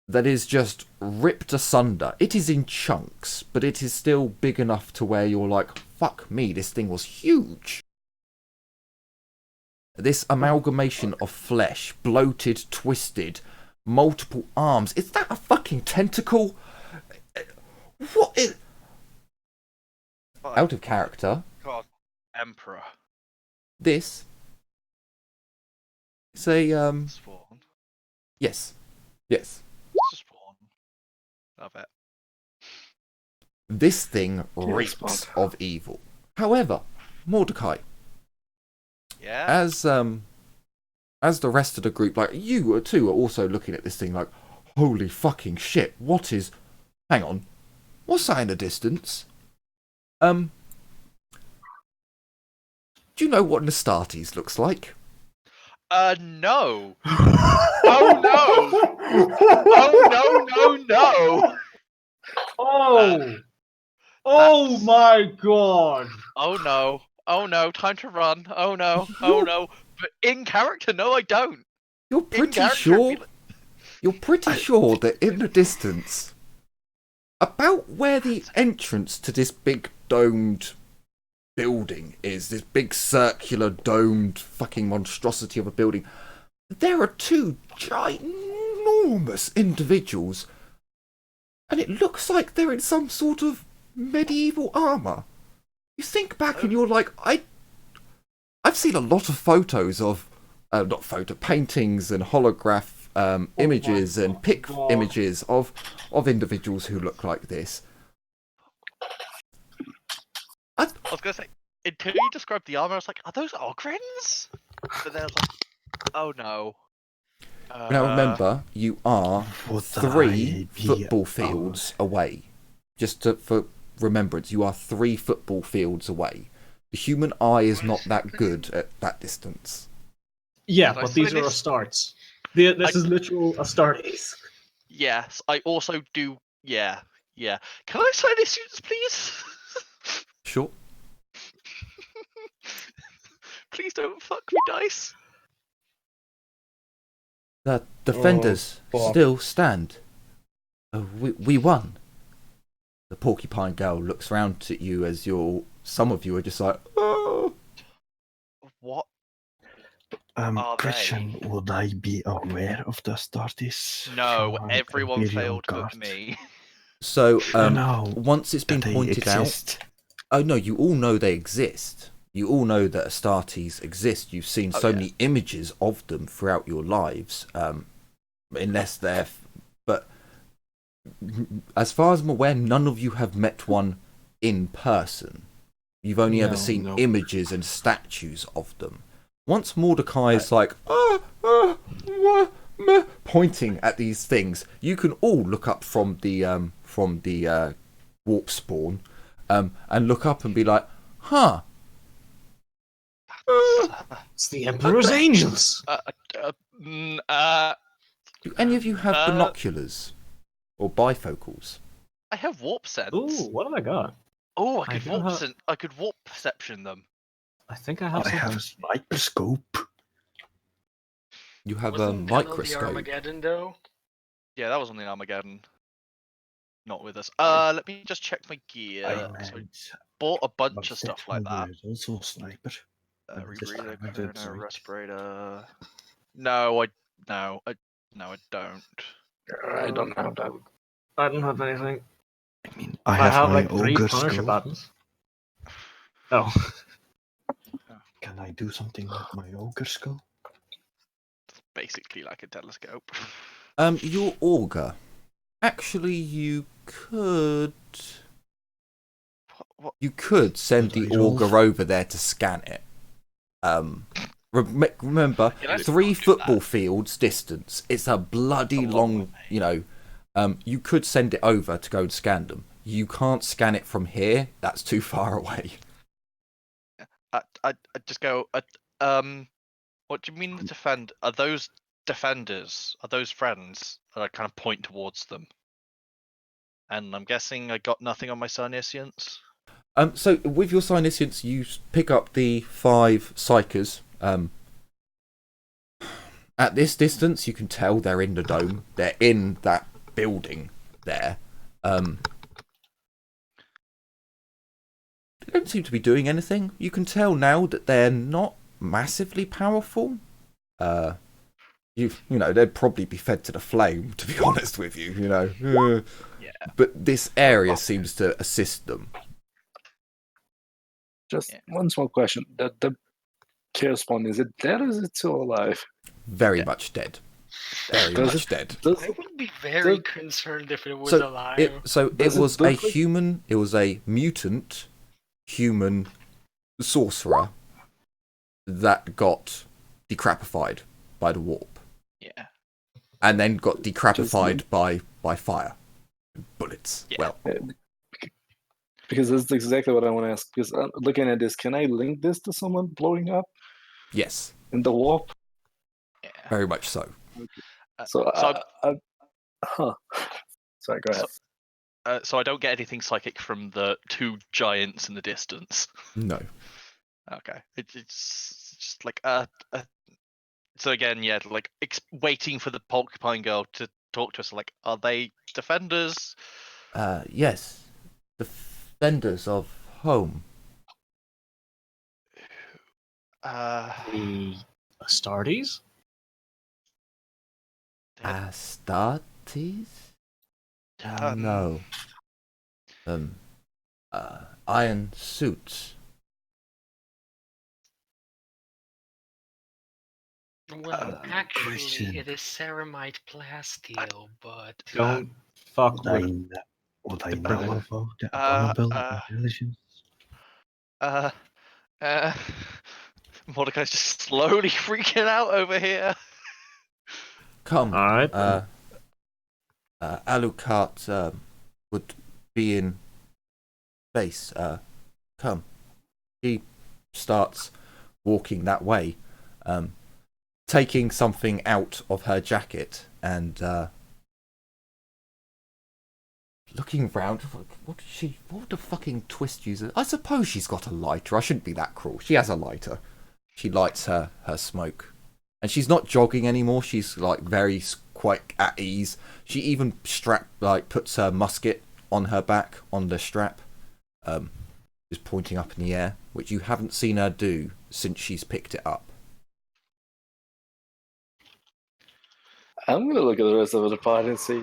that is just ripped asunder. It is in chunks, but it is still big enough to where you're like, fuck me, this thing was huge. This amalgamation of flesh, bloated, twisted, multiple arms. Is that a fucking tentacle? What is... Out of character. God, Emperor. This is a Spawn. yes. Spawn. I bet. This thing reeks Spot. of evil. However, Mordecai, Yeah. as the rest of the group, like you two, are also looking at this thing like, holy fucking shit! What is? Hang on, what's that in the distance? Do you know what Nastartes looks like? No. Oh no. Oh no. Oh my god! Oh no. Oh no. Time to run. Oh no. Oh no. But in character, no, I don't. You're pretty sure. You're pretty sure that in the distance, about where the entrance to this big domed building is, this big circular domed fucking monstrosity of a building, there are 2 ginormous individuals, and it looks like they're in some sort of medieval armour. You think back and you're like, I've seen a lot of photos of, paintings and holograph images and pic images of individuals who look like this. I was gonna say, until you described the armor, I was like, are those Ogrins? But then I was like, oh no. Now remember, you are 3 football fields away. Just for remembrance, you are 3 football fields away. The human eye is not that good at that distance. Yeah, but these are starts. This is literal Astartes. Yes, I also do. Yeah. Can I sign these suits, please? Sure. Please don't fuck me, dice. The defenders still stand. We won. The porcupine girl looks round at you as some of you are just like, oh. What? Christian, would I be aware of the Astartes? No, from everyone Imperial failed Guard? but me. So, know once it's been that they pointed out... exist. Oh no, you all know they exist. You all know that Astartes exist. You've seen so many images of them throughout your lives. Unless they're... But as far as I'm aware, none of you have met one in person. You've only ever seen images and statues of them. Once Mordecai is like, pointing at these things, you can all look up from the warp spawn, and look up and be like, huh. It's the Emperor's Angels! Do any of you have binoculars or bifocals? I have warp sense. Ooh, what have I got? Oh, I do have- I could warp perception them. I think I have I something. have a microscope. You have a Wasn't that on the microscope. Armageddon though? Yeah, that was on the Armageddon. Not with us. Let me just check my gear. I So I meant bought a my bunch of stuff second like that. word, also a sniper. This Rebreather, time I did corona, right. respirator. No, I don't. I don't have that. I don't have anything. I mean, I I have my like 3 ogre Punisher skull. buttons. Oh. Can I do something with my ogre skull? It's basically like a telescope. Your auger. Actually, you could. What? You could send Could the I roll? auger over there to scan it. Remember, Yeah, let's 3 not do football that. fields distance. It's a bloody It's a long long, you know. You could send it over to go and scan them. You can't scan it from here. That's too far away. I just go. What do you mean the defend? Are those defenders? Are those friends? And I kind of point towards them. And I'm guessing I got nothing on my Sarnissians. So with your Psyniscience, you pick up the 5 Psychers. At this distance, you can tell they're in the dome. They're in that building there. They don't seem to be doing anything. You can tell now that they're not massively powerful. You know, they'd probably be fed to the flame, to be honest with you, you know. Yeah. But this area seems to assist them. Just Yeah. one small question. The chaos spawn, is it dead or is it still alive? Very much dead. Very Does much it- dead. Does I would be very Does- concerned if it was So alive. it Does it was a look like- human. It was a mutant human sorcerer that got decrapified by the warp, Yeah. and then got decrapified by fire, bullets. Yeah. Well, because that's exactly what I want to ask. Because looking at this, can I link this to someone blowing up yes, in the warp? Yeah. very much so. So, so huh. Sorry, go ahead. So I don't get anything psychic from the 2 giants in the distance. No. Okay. It's just like so again, yeah, like waiting for the porcupine girl to talk to us. Like, are they defenders? Yes, defenders of home. The Astartes? Astartes? No. No. Iron suits. Well, actually, question. it is ceramite plasteel, but Don't fuck Would I, with would I the know criminal. about the abominable intelligence? Mordecai's just slowly freaking out over here. Come. Alright. Alucard would be in base. Come. He starts walking that way, taking something out of her jacket and looking round. What would the fucking twist user? I suppose she's got a lighter. I shouldn't be that cruel. She has a lighter. She lights her smoke. And she's not jogging anymore. She's like quite at ease. She even puts her musket on her back on the strap, just pointing up in the air, which you haven't seen her do since she's picked it up. I'm gonna look at the rest of the pod and see.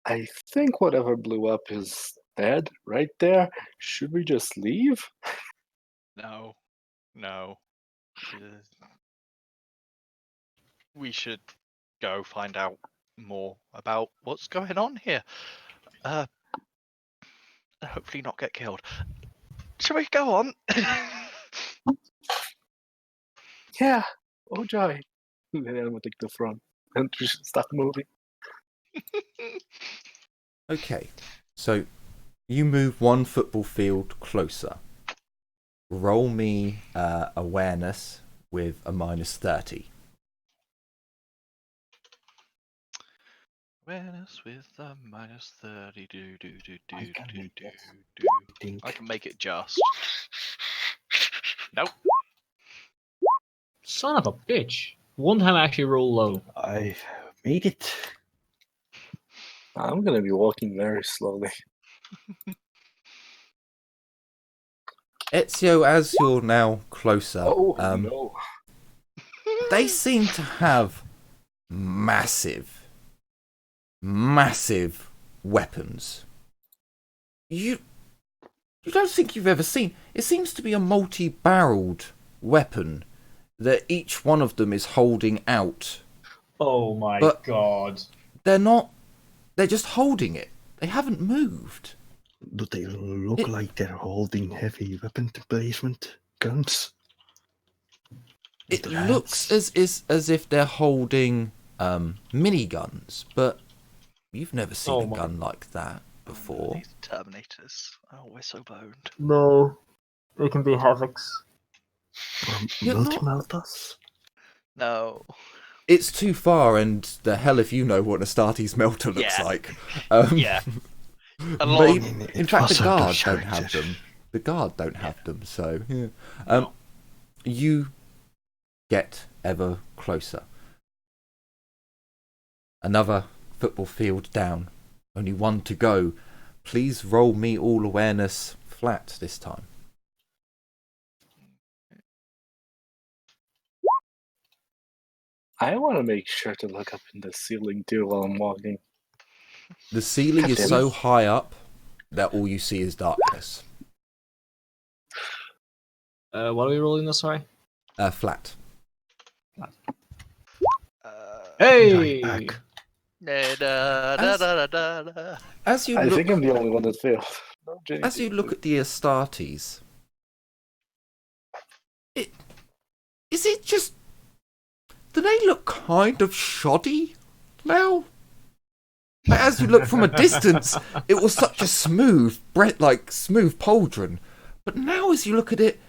I think whatever blew up is dead right there. Should we just leave? No. We should go find out more about what's going on here. Hopefully not get killed. Shall we go on? Yeah. Oh joy. Then I'm gonna take the front and we should start moving. Okay, so you move 1 football field closer. Roll me awareness with a -30. Awareness with a minus 30. I can make it. do. I think. I can make it just. Nope. Son of a bitch. One time I actually roll low. I made it. I'm gonna be walking very slowly. Ezio, as you're now closer, No. they seem to have massive weapons. You don't think you've ever seen. It seems to be a multi-barreled weapon that each one of them is holding out. Oh my But- god. They're not. They're just holding it. They haven't moved. Do they look like they're holding heavy weapon placement guns? It With their looks hands? as if they're holding miniguns, but you've never seen Oh a my- gun like that before. These Terminators. Oh, we're so boned. No. They can be Havocs. Or You're not- multi-meltas? No. It's too far, and the hell if you know what Astartes melter looks Yeah. like. Yeah. A lot of- Maybe, It in fact, was the out of guard don't have character. them. The guard don't have them, so yeah. No. You get ever closer. Another football field down. Only one to go. Please roll me all awareness flat this time. I want to make sure to look up in the ceiling too while I'm walking. The ceiling is Goddamn. so high up that all you see is darkness. What are we rolling this, sorry? Flat. Hey! Right back. As you I look, think I'm the only one that failed. No, Jenny as you did. look at the Astartes, is it just? Do they look kind of shoddy now? Like, as you look from a distance, it was such a smooth, smooth pauldron. But now, as you look at it,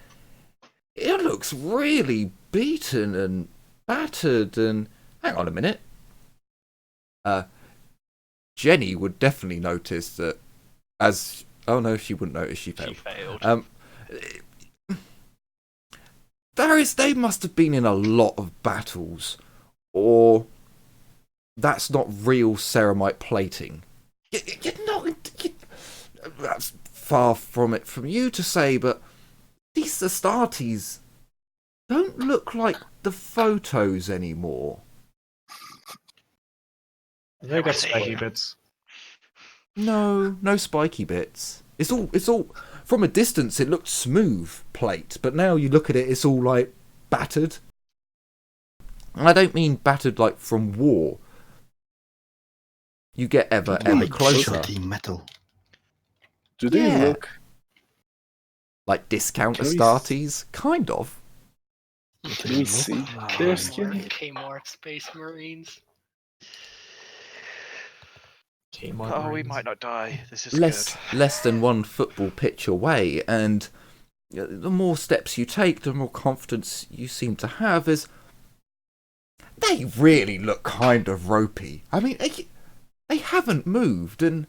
it looks really beaten and battered. And hang on a minute, Jenny would definitely notice that. Oh no, she wouldn't notice. She She failed. failed. They must have been in a lot of battles, or that's not real ceramite plating. That's far from it from you to say, but these Astartes don't look like the photos anymore. They got spiky bits. No spiky bits. It's all from a distance. It looked smooth plate, but now you look at it, it's all like battered. And I don't mean battered like from war. You get ever Like closer, shoddy metal. Do they Yeah. look? like discount Can we Astartes, kind of. Can we see their skin? Kmart Space Marines. Oh, we might not die. This is Less than 1 football pitch away, and the more steps you take, the more confidence you seem to have. Is they really look kind of ropey? I mean, they haven't moved, and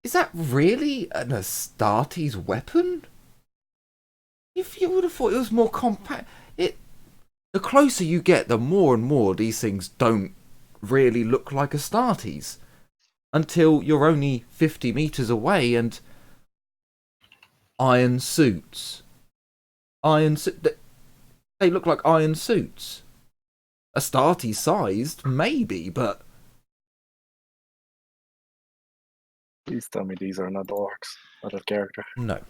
is that really an Astartes weapon? If you would have thought it was more compact, the closer you get, the more and more these things don't really look like Astartes until you're only 50 meters away and iron suits. They look like iron suits. Astartes sized, maybe, but Please tell me these are not orcs out of character. no.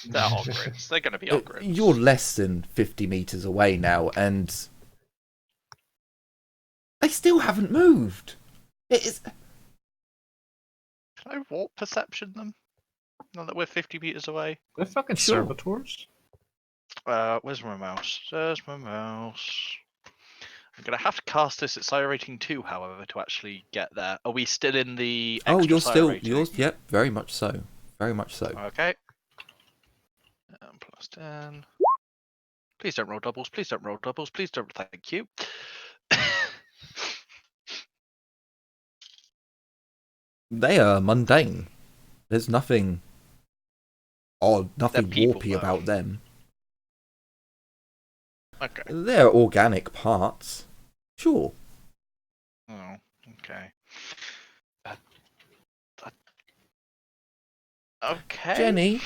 They're Ogrims. They're going to be Ogrims. You're less than 50 meters away now, and they still haven't moved. It is. Can I warp perception them? Now that we're 50 meters away. They're fucking Sure. servitors. Where's my mouse? There's my mouse. I'm going to have to cast this at Sire rating 2, however, to actually get there. Are we still in the Oh, extra you're Sire still. rating? Yep, very much so. Very much so. Okay. Plus 10. Please don't roll doubles. Please don't roll doubles. Please don't. Thank you. They are mundane. There's nothing odd, nothing people, warpy though. about them. Okay. They're organic parts. Sure. Oh, okay. Okay. Jenny,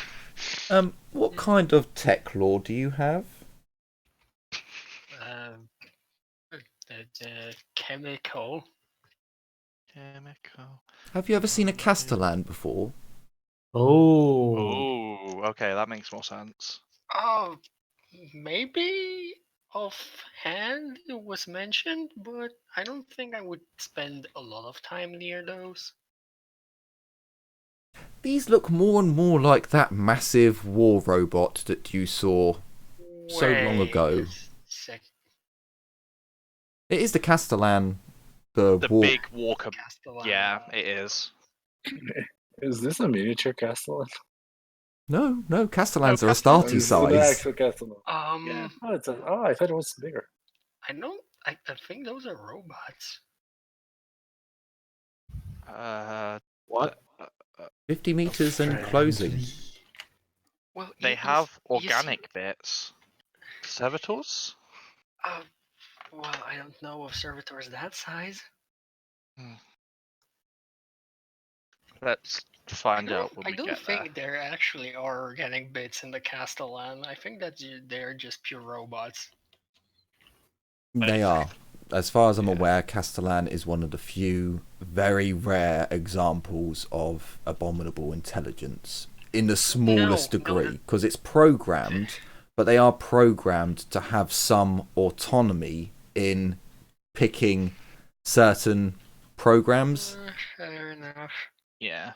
what kind of tech lore do you have? The chemical. Chemical. Have you ever seen a Castellan before? Oh, okay, that makes more sense. Oh, maybe offhand it was mentioned, but I don't think I would spend a lot of time near those. These look more and more like that massive war robot that you saw so long ago. Wait a sec. It is the Castellan, the war. big walker. Castellan. Yeah, it is. Is this a miniature castle? No, Castellans No, are Astarte Is it an size. actual castle? Yeah. Oh, I thought it was bigger. I think those are robots. What? 50 meters and closing. Well, They you have see- organic bits. Servitors? Well, I don't know of servitors that size. Let's find out when I we don't get think there actually are organic bits in the Castellan. I think that they're just pure robots. They are. As far as I'm Yeah. aware, Castellan is one of the few very rare examples of abominable intelligence in the smallest No, degree, because it's programmed, but they are programmed to have some autonomy in picking certain programs. Fair enough. Yeah.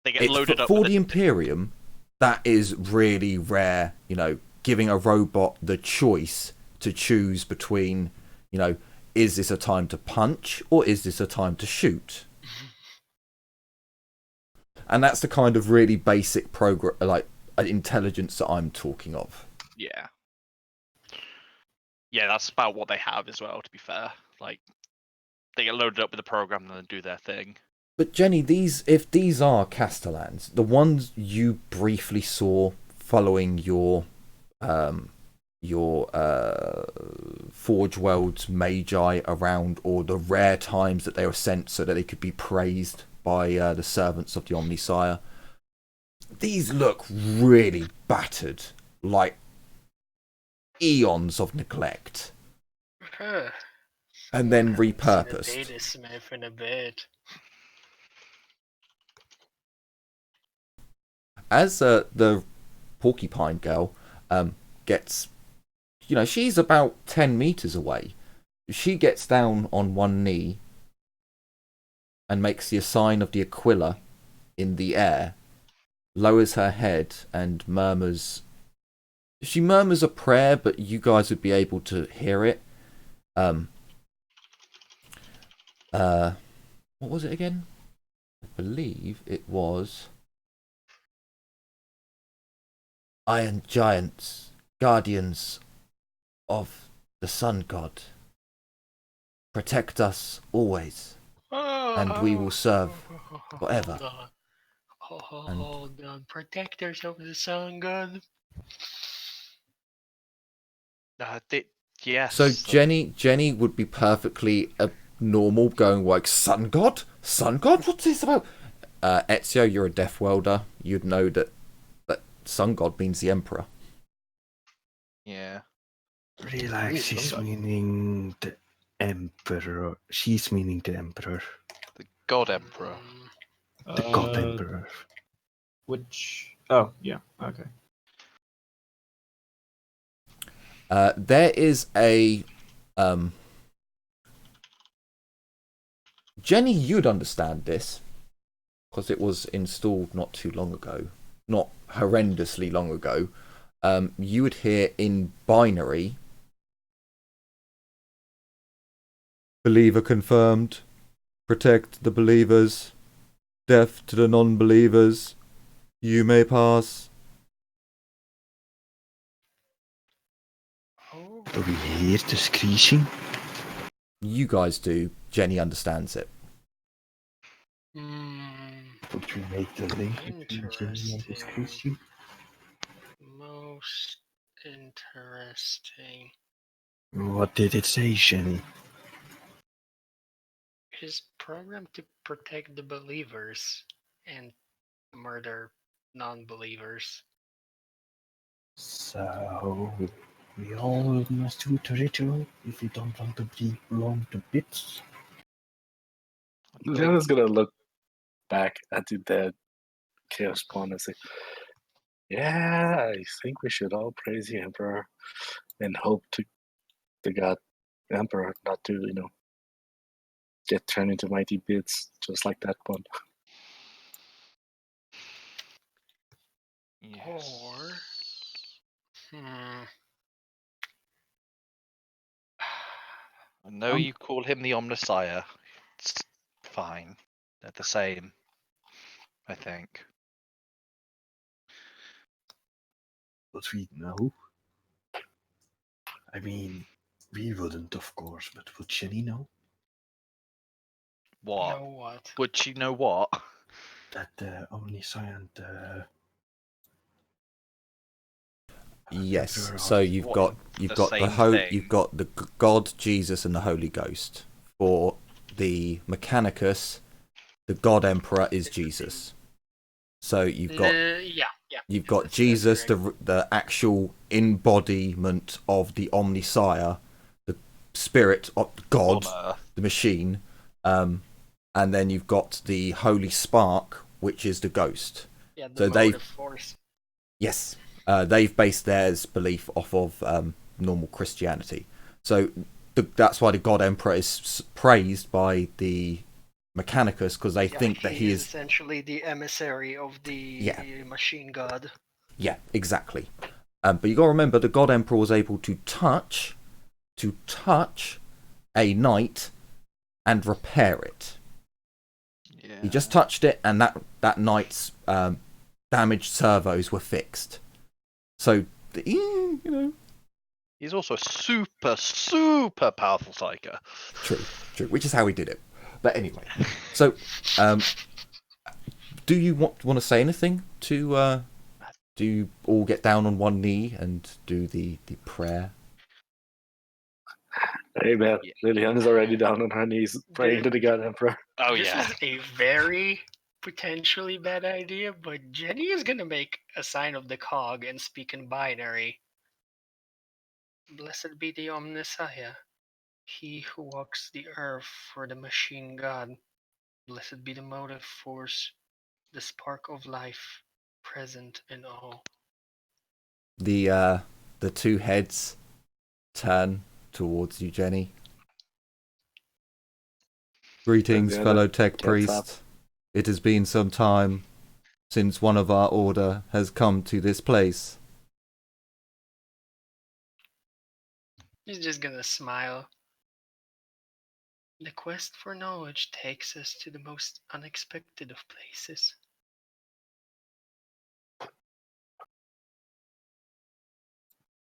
They get It's loaded up for with the Imperium, that is really rare, giving a robot the choice to choose between, is this a time to punch or is this a time to shoot? And that's the kind of really basic intelligence that I'm talking of. Yeah. Yeah, that's about what they have as well, to be fair. Like, they get loaded up with the program and then do their thing. But Jenny, if these are Castellans, the ones you briefly saw following your Forge World's Magi around, or the rare times that they were sent so that they could be praised by the servants of the Omnisire, these look really battered, like eons of neglect, and then repurposed. Data smith in a bit. As the porcupine girl gets, she's about 10 meters away. She gets down on one knee and makes the sign of the Aquila in the air, lowers her head and murmurs. She murmurs a prayer, but you guys would be able to hear it. What was it again? I believe it was Iron Giants, guardians of the Sun God. Protect us always, and we will serve forever. Hold on. Protectors of the Sun God. Yes. So Jenny would be perfectly normal, going like, Sun God? Sun God? What's this about? Ezio, you're a deaf welder. You'd know that Sun God means the Emperor. Yeah. Relax, she's meaning the Emperor. She's meaning the Emperor. The God Emperor. The God Emperor. Which... Oh, yeah, okay. There is a... Jenny, you'd understand this, because it was installed not too long ago. Not horrendously long ago. You would hear in binary, believer confirmed, protect the believers, deaf to the non-believers, you may pass. Do we hear the screeching? You guys do. Jenny understands it. Would you make the link between Jenny and this Christian? Most interesting. What did it say, Jenny? Is programmed to protect the believers and murder non-believers. So, we all must do the ritual if we don't want to be blown to bits. Leonard's gonna look back at the dead chaos pawn and say, "Yeah, I think we should all praise the Emperor and hope to the God Emperor not to, get turned into mighty bits just like that one." Yes. Or, I know you call him the Omnissiah. It's fine. They're the same, I think. But we know. I mean, we wouldn't, of course, but would Jenny know? What? know what? Would she know what? That omniscient Yes. Emperor So of- you've What, got the same thing? you've got the God, Jesus, and the Holy Ghost. For the Mechanicus, the God Emperor is Jesus. So you've got Yeah. you've got That's Jesus, correct. the actual embodiment of the Omnissiah, the spirit of God, On Earth. the machine, and then you've got the Holy Spark, which is the ghost. Yeah, So the motive force. Yes, they've based theirs belief off of normal Christianity. So that's why the God Emperor is praised by the Mechanicus, because they think that he is essentially the emissary of the machine god. Yeah, exactly. But you got to remember, the God Emperor was able to touch a knight and repair it. Yeah. He just touched it, and that knight's damaged servos were fixed. So He's also a super, super powerful psyker. True. Which is how he did it. But anyway, so do you want to say anything to? Do you all get down on one knee and do the prayer? Hey man, Yeah. Lilian is already down on her knees praying to the God Emperor. Oh This yeah. is a very potentially bad idea, but Jenny is gonna make a sign of the cog and speak in binary. Blessed be the Omnissiah, he who walks the earth for the machine god. Blessed be the motive force, the spark of life, present in all. The two heads turn towards you, Jenny. Greetings, Yeah, fellow that tech gets priest. up. It has been some time since one of our order has come to this place. He's just gonna smile. The quest for knowledge takes us to the most unexpected of places.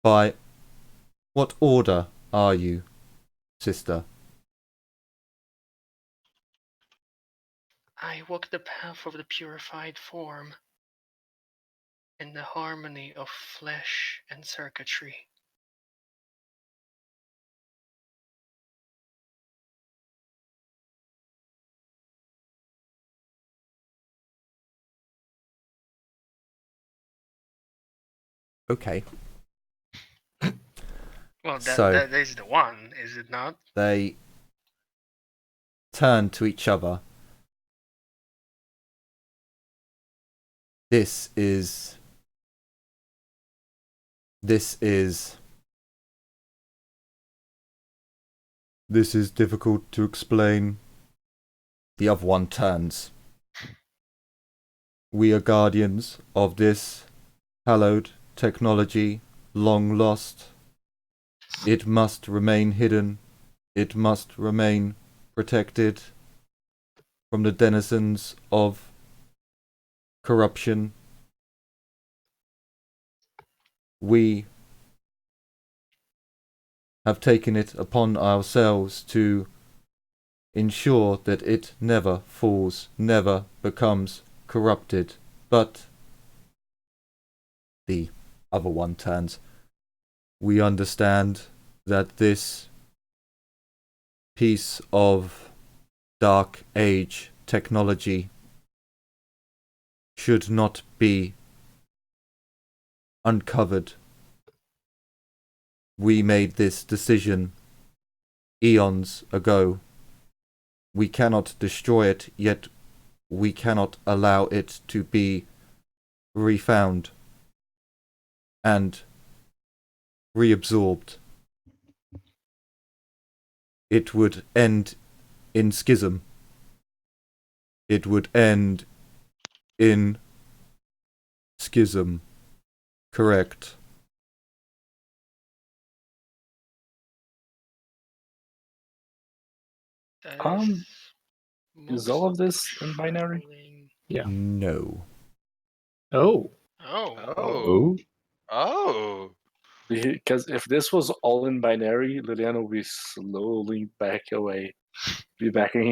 By what order are you, sister? I walk the path of the purified form, in the harmony of flesh and circuitry. Okay. Well, So- that is the one, is it not? They turn to each other. This is difficult to explain. The other one turns. We are guardians of this hallowed technology, long lost. It must remain hidden. It must remain protected from the denizens of corruption. We have taken it upon ourselves to ensure that it never falls, never becomes corrupted. But the other one turns. We understand that this piece of Dark Age technology should not be uncovered. We made this decision eons ago. We cannot destroy it, yet we cannot allow it to be refound and reabsorbed. It would end in schism. It would end in schism. Correct. That Is all of this in binary? troubling. Yeah. No. Oh. Oh. Oh. Because if this was all in binary, Liliana will be slowly backing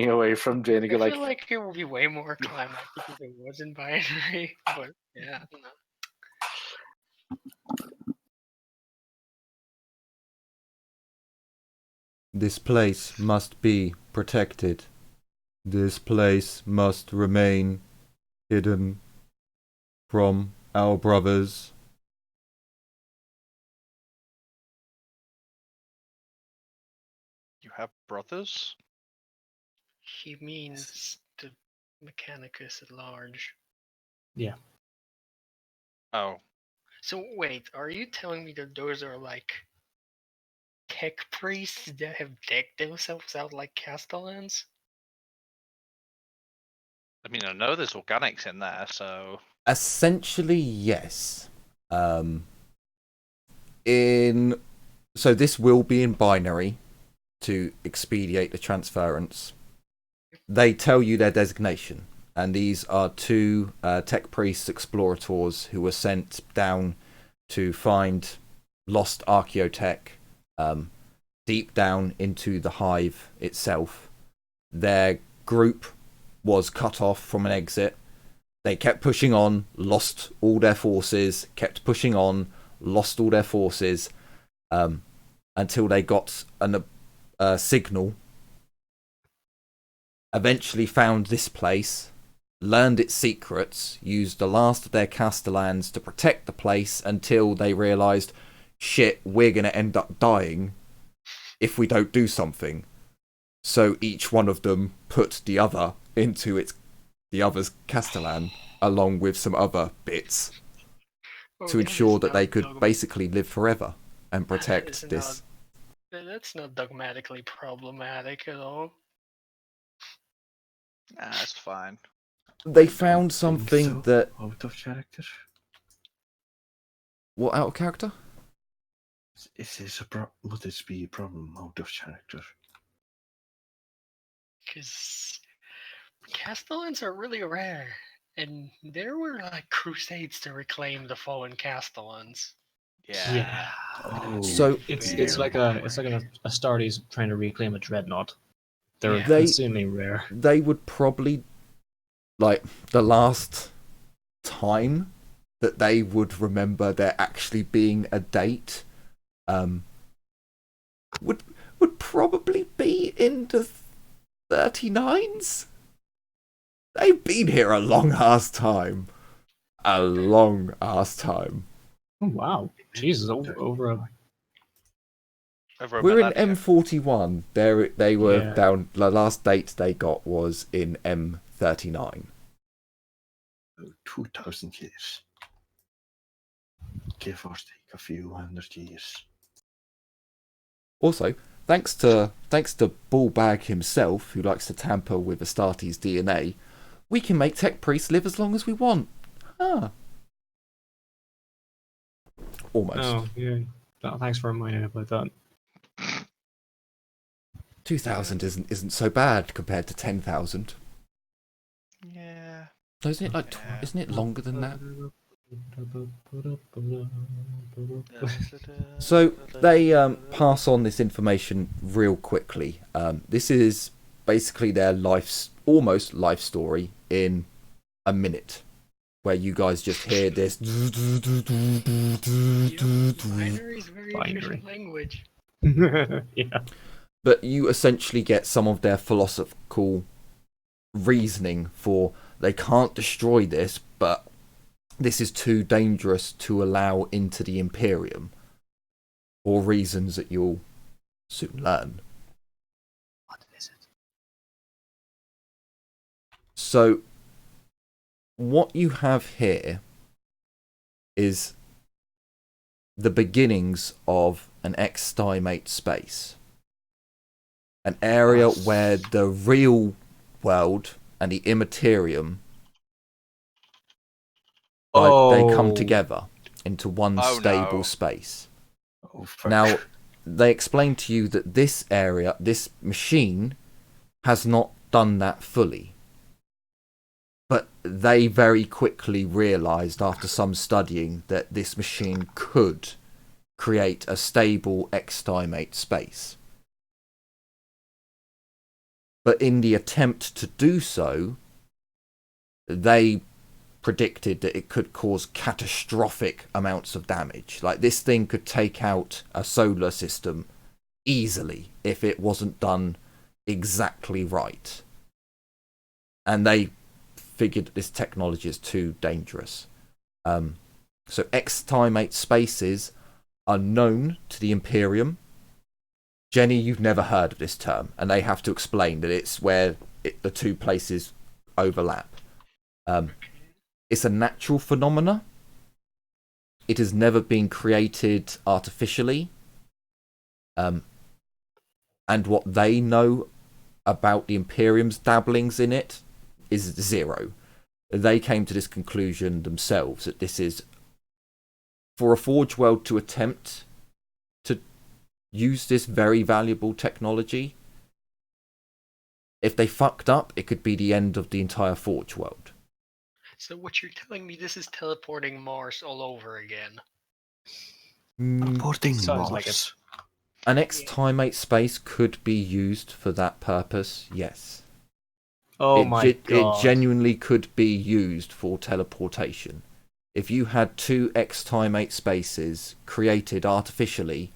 away from Jane. I And go feel like, like it would be way more climactic if it wasn't binary, but yeah, I don't know. This place must be protected. This place must remain hidden from our brothers. You have brothers? He means the Mechanicus at large. Yeah. Oh. So wait, are you telling me that those are like tech priests that have decked themselves out like Castellans? I mean, I know there's organics in there, so... Essentially, yes. So this will be in binary to expedite the transference. They tell you their designation, and these are two tech priests explorators who were sent down to find lost archaeotech deep down into the Hive itself. Their group was cut off from an exit. They kept pushing on, lost all their forces, kept pushing on, lost all their forces, until they got a signal. Eventually found this place, learned its secrets, used the last of their Castellans to protect the place until they realised, shit, we're going to end up dying if we don't do something. So each one of them put the other into the other's Castellan, along with some other bits, to ensure that they could basically live forever and protect this. That's not dogmatically problematic at all. Nah, that's fine. They found something that... Out of character? What, out of character? Is this would this be a problem out of character? Because Castellans are really rare, and there were like crusades to reclaim the fallen Castellans. Yeah. Oh, So It's like a Astartes trying to reclaim a dreadnought. They're Yeah. insanely rare. they would probably, like, the last time that they would remember there actually being a date would probably be in the 39s. They've been here a long ass time. A long ass time. Oh, wow. Jesus, over a... Over a We're in millennium. M41. They were Yeah. down. The last date they got was in M39. 2,000 years. Give or take a few hundred years. Also, thanks to Ballbag himself, who likes to tamper with Astartes' DNA, we can make tech priests live as long as we want. Ah. Almost. Oh, yeah. Thanks for reminding me about that. 2,000 isn't so bad compared to 10,000. Yeah. No, isn't it like Yeah. isn't it longer than that? So they pass on this information real quickly. This is basically their almost life story in a minute, where you guys just hear this. Binary is very efficient language. Yeah. But you essentially get some of their philosophical reasoning for they can't destroy this, but this is too dangerous to allow into the Imperium, for reasons that you'll soon learn. What is it? So, what you have here is the beginnings of an extimate space. An area where the real world and the immaterium they come together into one stable space. Oh, fuck. Now, they explain to you that this area, this machine, has not done that fully. But they very quickly realised after some studying that this machine could create a stable extimate space. But in the attempt to do so, they predicted that it could cause catastrophic amounts of damage. Like, this thing could take out a solar system easily if it wasn't done exactly right. And they figured that this technology is too dangerous. So extimate spaces are known to the Imperium. Jenny, you've never heard of this term, and they have to explain that it's where the two places overlap. It's a natural phenomena. It has never been created artificially. And what they know about the Imperium's dabblings in it is zero. They came to this conclusion themselves, that this is, for a Forge World to attempt to use this very valuable technology, if they fucked up, it could be the end of the entire Forge World. So what you're telling me, this is teleporting Mars all over again? Porting Sounds Mars. like it. An extimate space could be used for that purpose, yes. Oh my god. It genuinely could be used for teleportation. If you had two extimate spaces created artificially,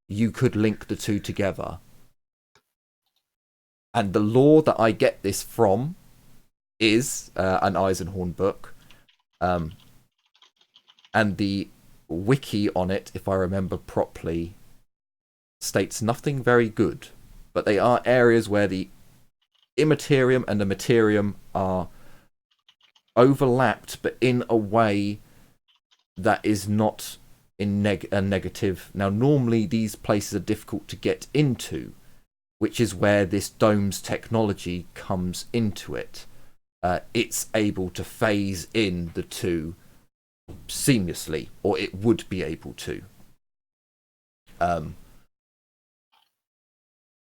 you could link the two together. And the lore that I get this from is an Eisenhorn book. And the wiki on it, if I remember properly, states nothing very good. But they are areas where the immaterium and the materium are overlapped, but in a way that is not in a negative. Now, normally these places are difficult to get into, which is where this dome's technology comes into it. It's able to phase in the two seamlessly, or it would be able to.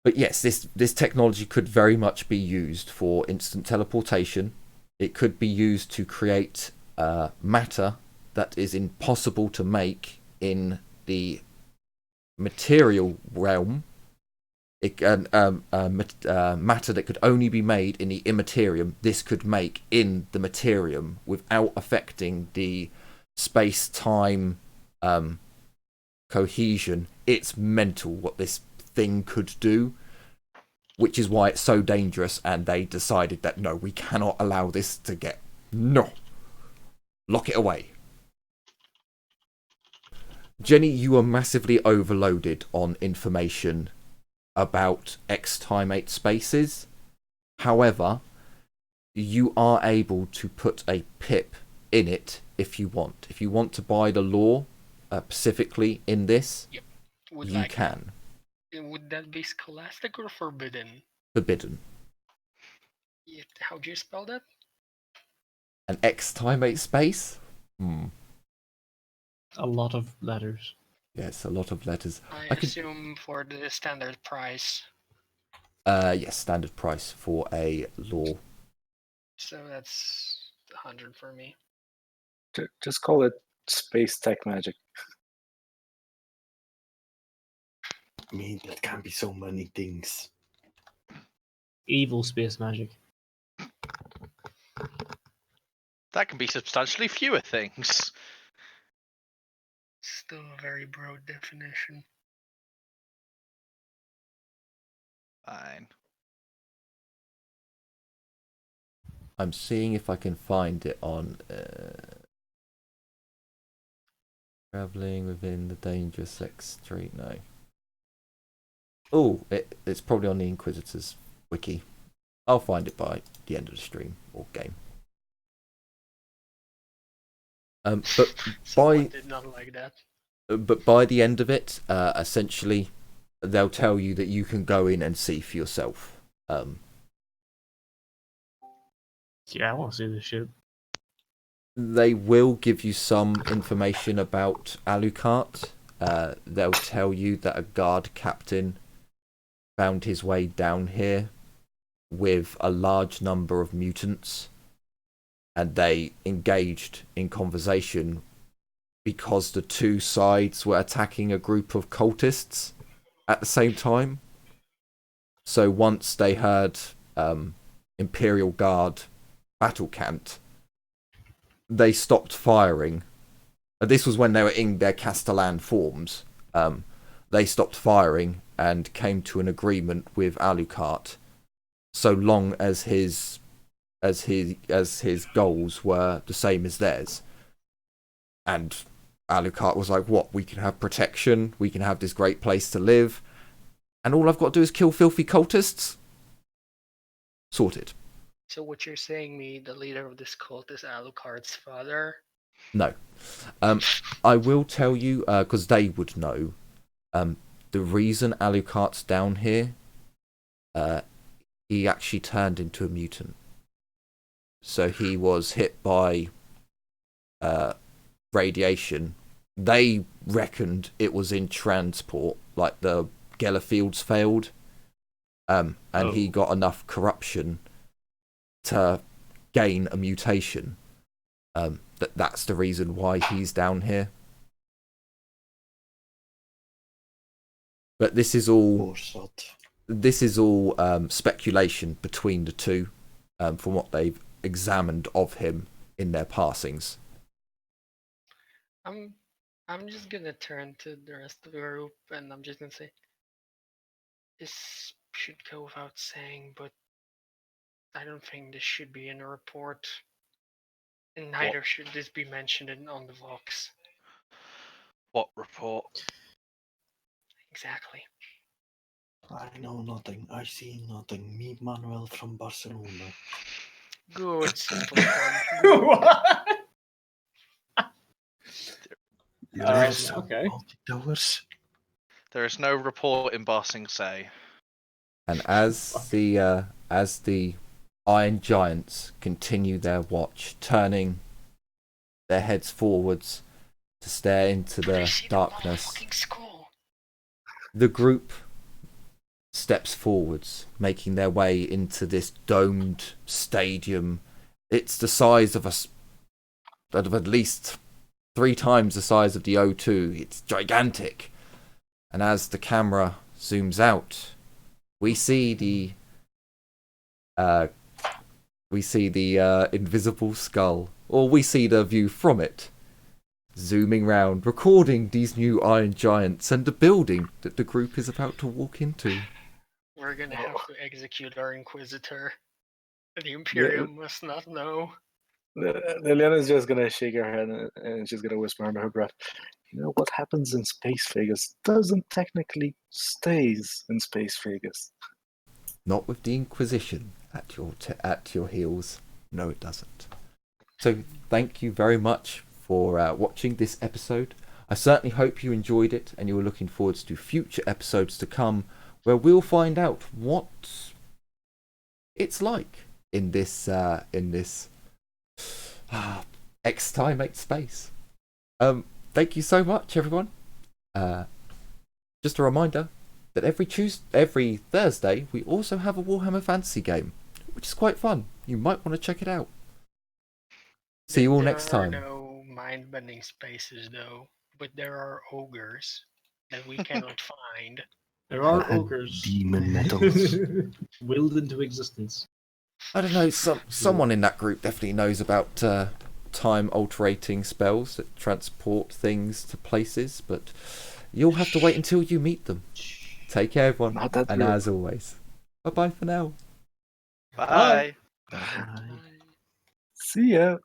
But yes, this technology could very much be used for instant teleportation. It could be used to create matter that is impossible to make in the material realm. Matter that could only be made in the immaterium, this could make in the materium without affecting the space-time cohesion. It's mental what this thing could do, which is why it's so dangerous, and they decided that no, we cannot allow this to get... No! Lock it away. Jenny, you are massively overloaded on information about extimate spaces. However, you are able to put a pip in it if you want. If you want to buy the lore specifically in this, you can. Would that be scholastic or forbidden? Forbidden. How do you spell that? An extimate space? A lot of letters. Yes, a lot of letters. I assume for the standard price. Yes, standard price for a lore. So that's 100 for me. Just call it space tech magic. I mean, that can be so many things. Evil space magic. That can be substantially fewer things. Still a very broad definition. Fine. I'm seeing if I can find it on traveling within the dangerous sex street. No. Oh, it's probably on the Inquisitor's wiki. I'll find it by the end of the stream or game. But Someone did not like that. But by the end of it, essentially, they'll tell you that you can go in and see for yourself. Yeah, I want to see this shit. They will give you some information about Alucard. They'll tell you that a guard captain found his way down here with a large number of mutants, and they engaged in conversation because the two sides were attacking a group of cultists at the same time. So once they heard Imperial Guard battle cant, they stopped firing. This was when they were in their Castellan forms. They stopped firing and came to an agreement with Alucard, so long as his goals were the same as theirs. And Alucard was like, "What? We can have protection. We can have this great place to live, and all I've got to do is kill filthy cultists." Sorted. So what you're saying, me, the leader of this cult is Alucard's father? No. I will tell you, because they would know, the reason Alucard's down here, he actually turned into a mutant. So he was hit by radiation. They reckoned it was in transport, like the Geller fields failed, and he got enough corruption to gain a mutation. That's the reason why he's down here. But this is all speculation between the two, from what they've examined of him in their passings. I'm just gonna turn to the rest of the group and I'm just gonna say, this should go without saying, but I don't think this should be in a report, and neither should this be mentioned on the Vox. What report? Exactly. I know nothing. I see nothing. Me, Manuel from Barcelona. Good, simpleton. What? Yes, Okay. Towers. There is no report in Barsing Say. And as the Iron Giants continue their watch, turning their heads forwards to stare into the darkness, the group steps forwards, making their way into this domed stadium. It's the size of at least 3 times the size of the O2. It's gigantic. And as the camera zooms out, we see the invisible skull, or we see the view from it, zooming round, recording these new Iron Giants and the building that the group is about to walk into. We're gonna have to execute our Inquisitor. The Imperium must not know. Liliana's just gonna shake her head and she's gonna whisper under her breath, "You know what happens in Space Vegas doesn't technically stays in Space Vegas." Not with the Inquisition at your heels. No, it doesn't. So thank you very much for watching this episode. I certainly hope you enjoyed it and you are looking forward to future episodes to come, where we'll find out what it's like in this X time, X space. Thank you so much, everyone. Just a reminder that every Thursday we also have a Warhammer Fantasy game, which is quite fun. You might want to check it out. See you all next time. There are no mind-bending spaces though, but there are ogres that we cannot find. There are And ogres demon metals. willed into existence. I don't know. Someone in that group definitely knows about time alterating spells that transport things to places, but you'll have to wait until you meet them. Take care, everyone, Not that and group. as always, bye bye for now. Bye. Bye. See ya.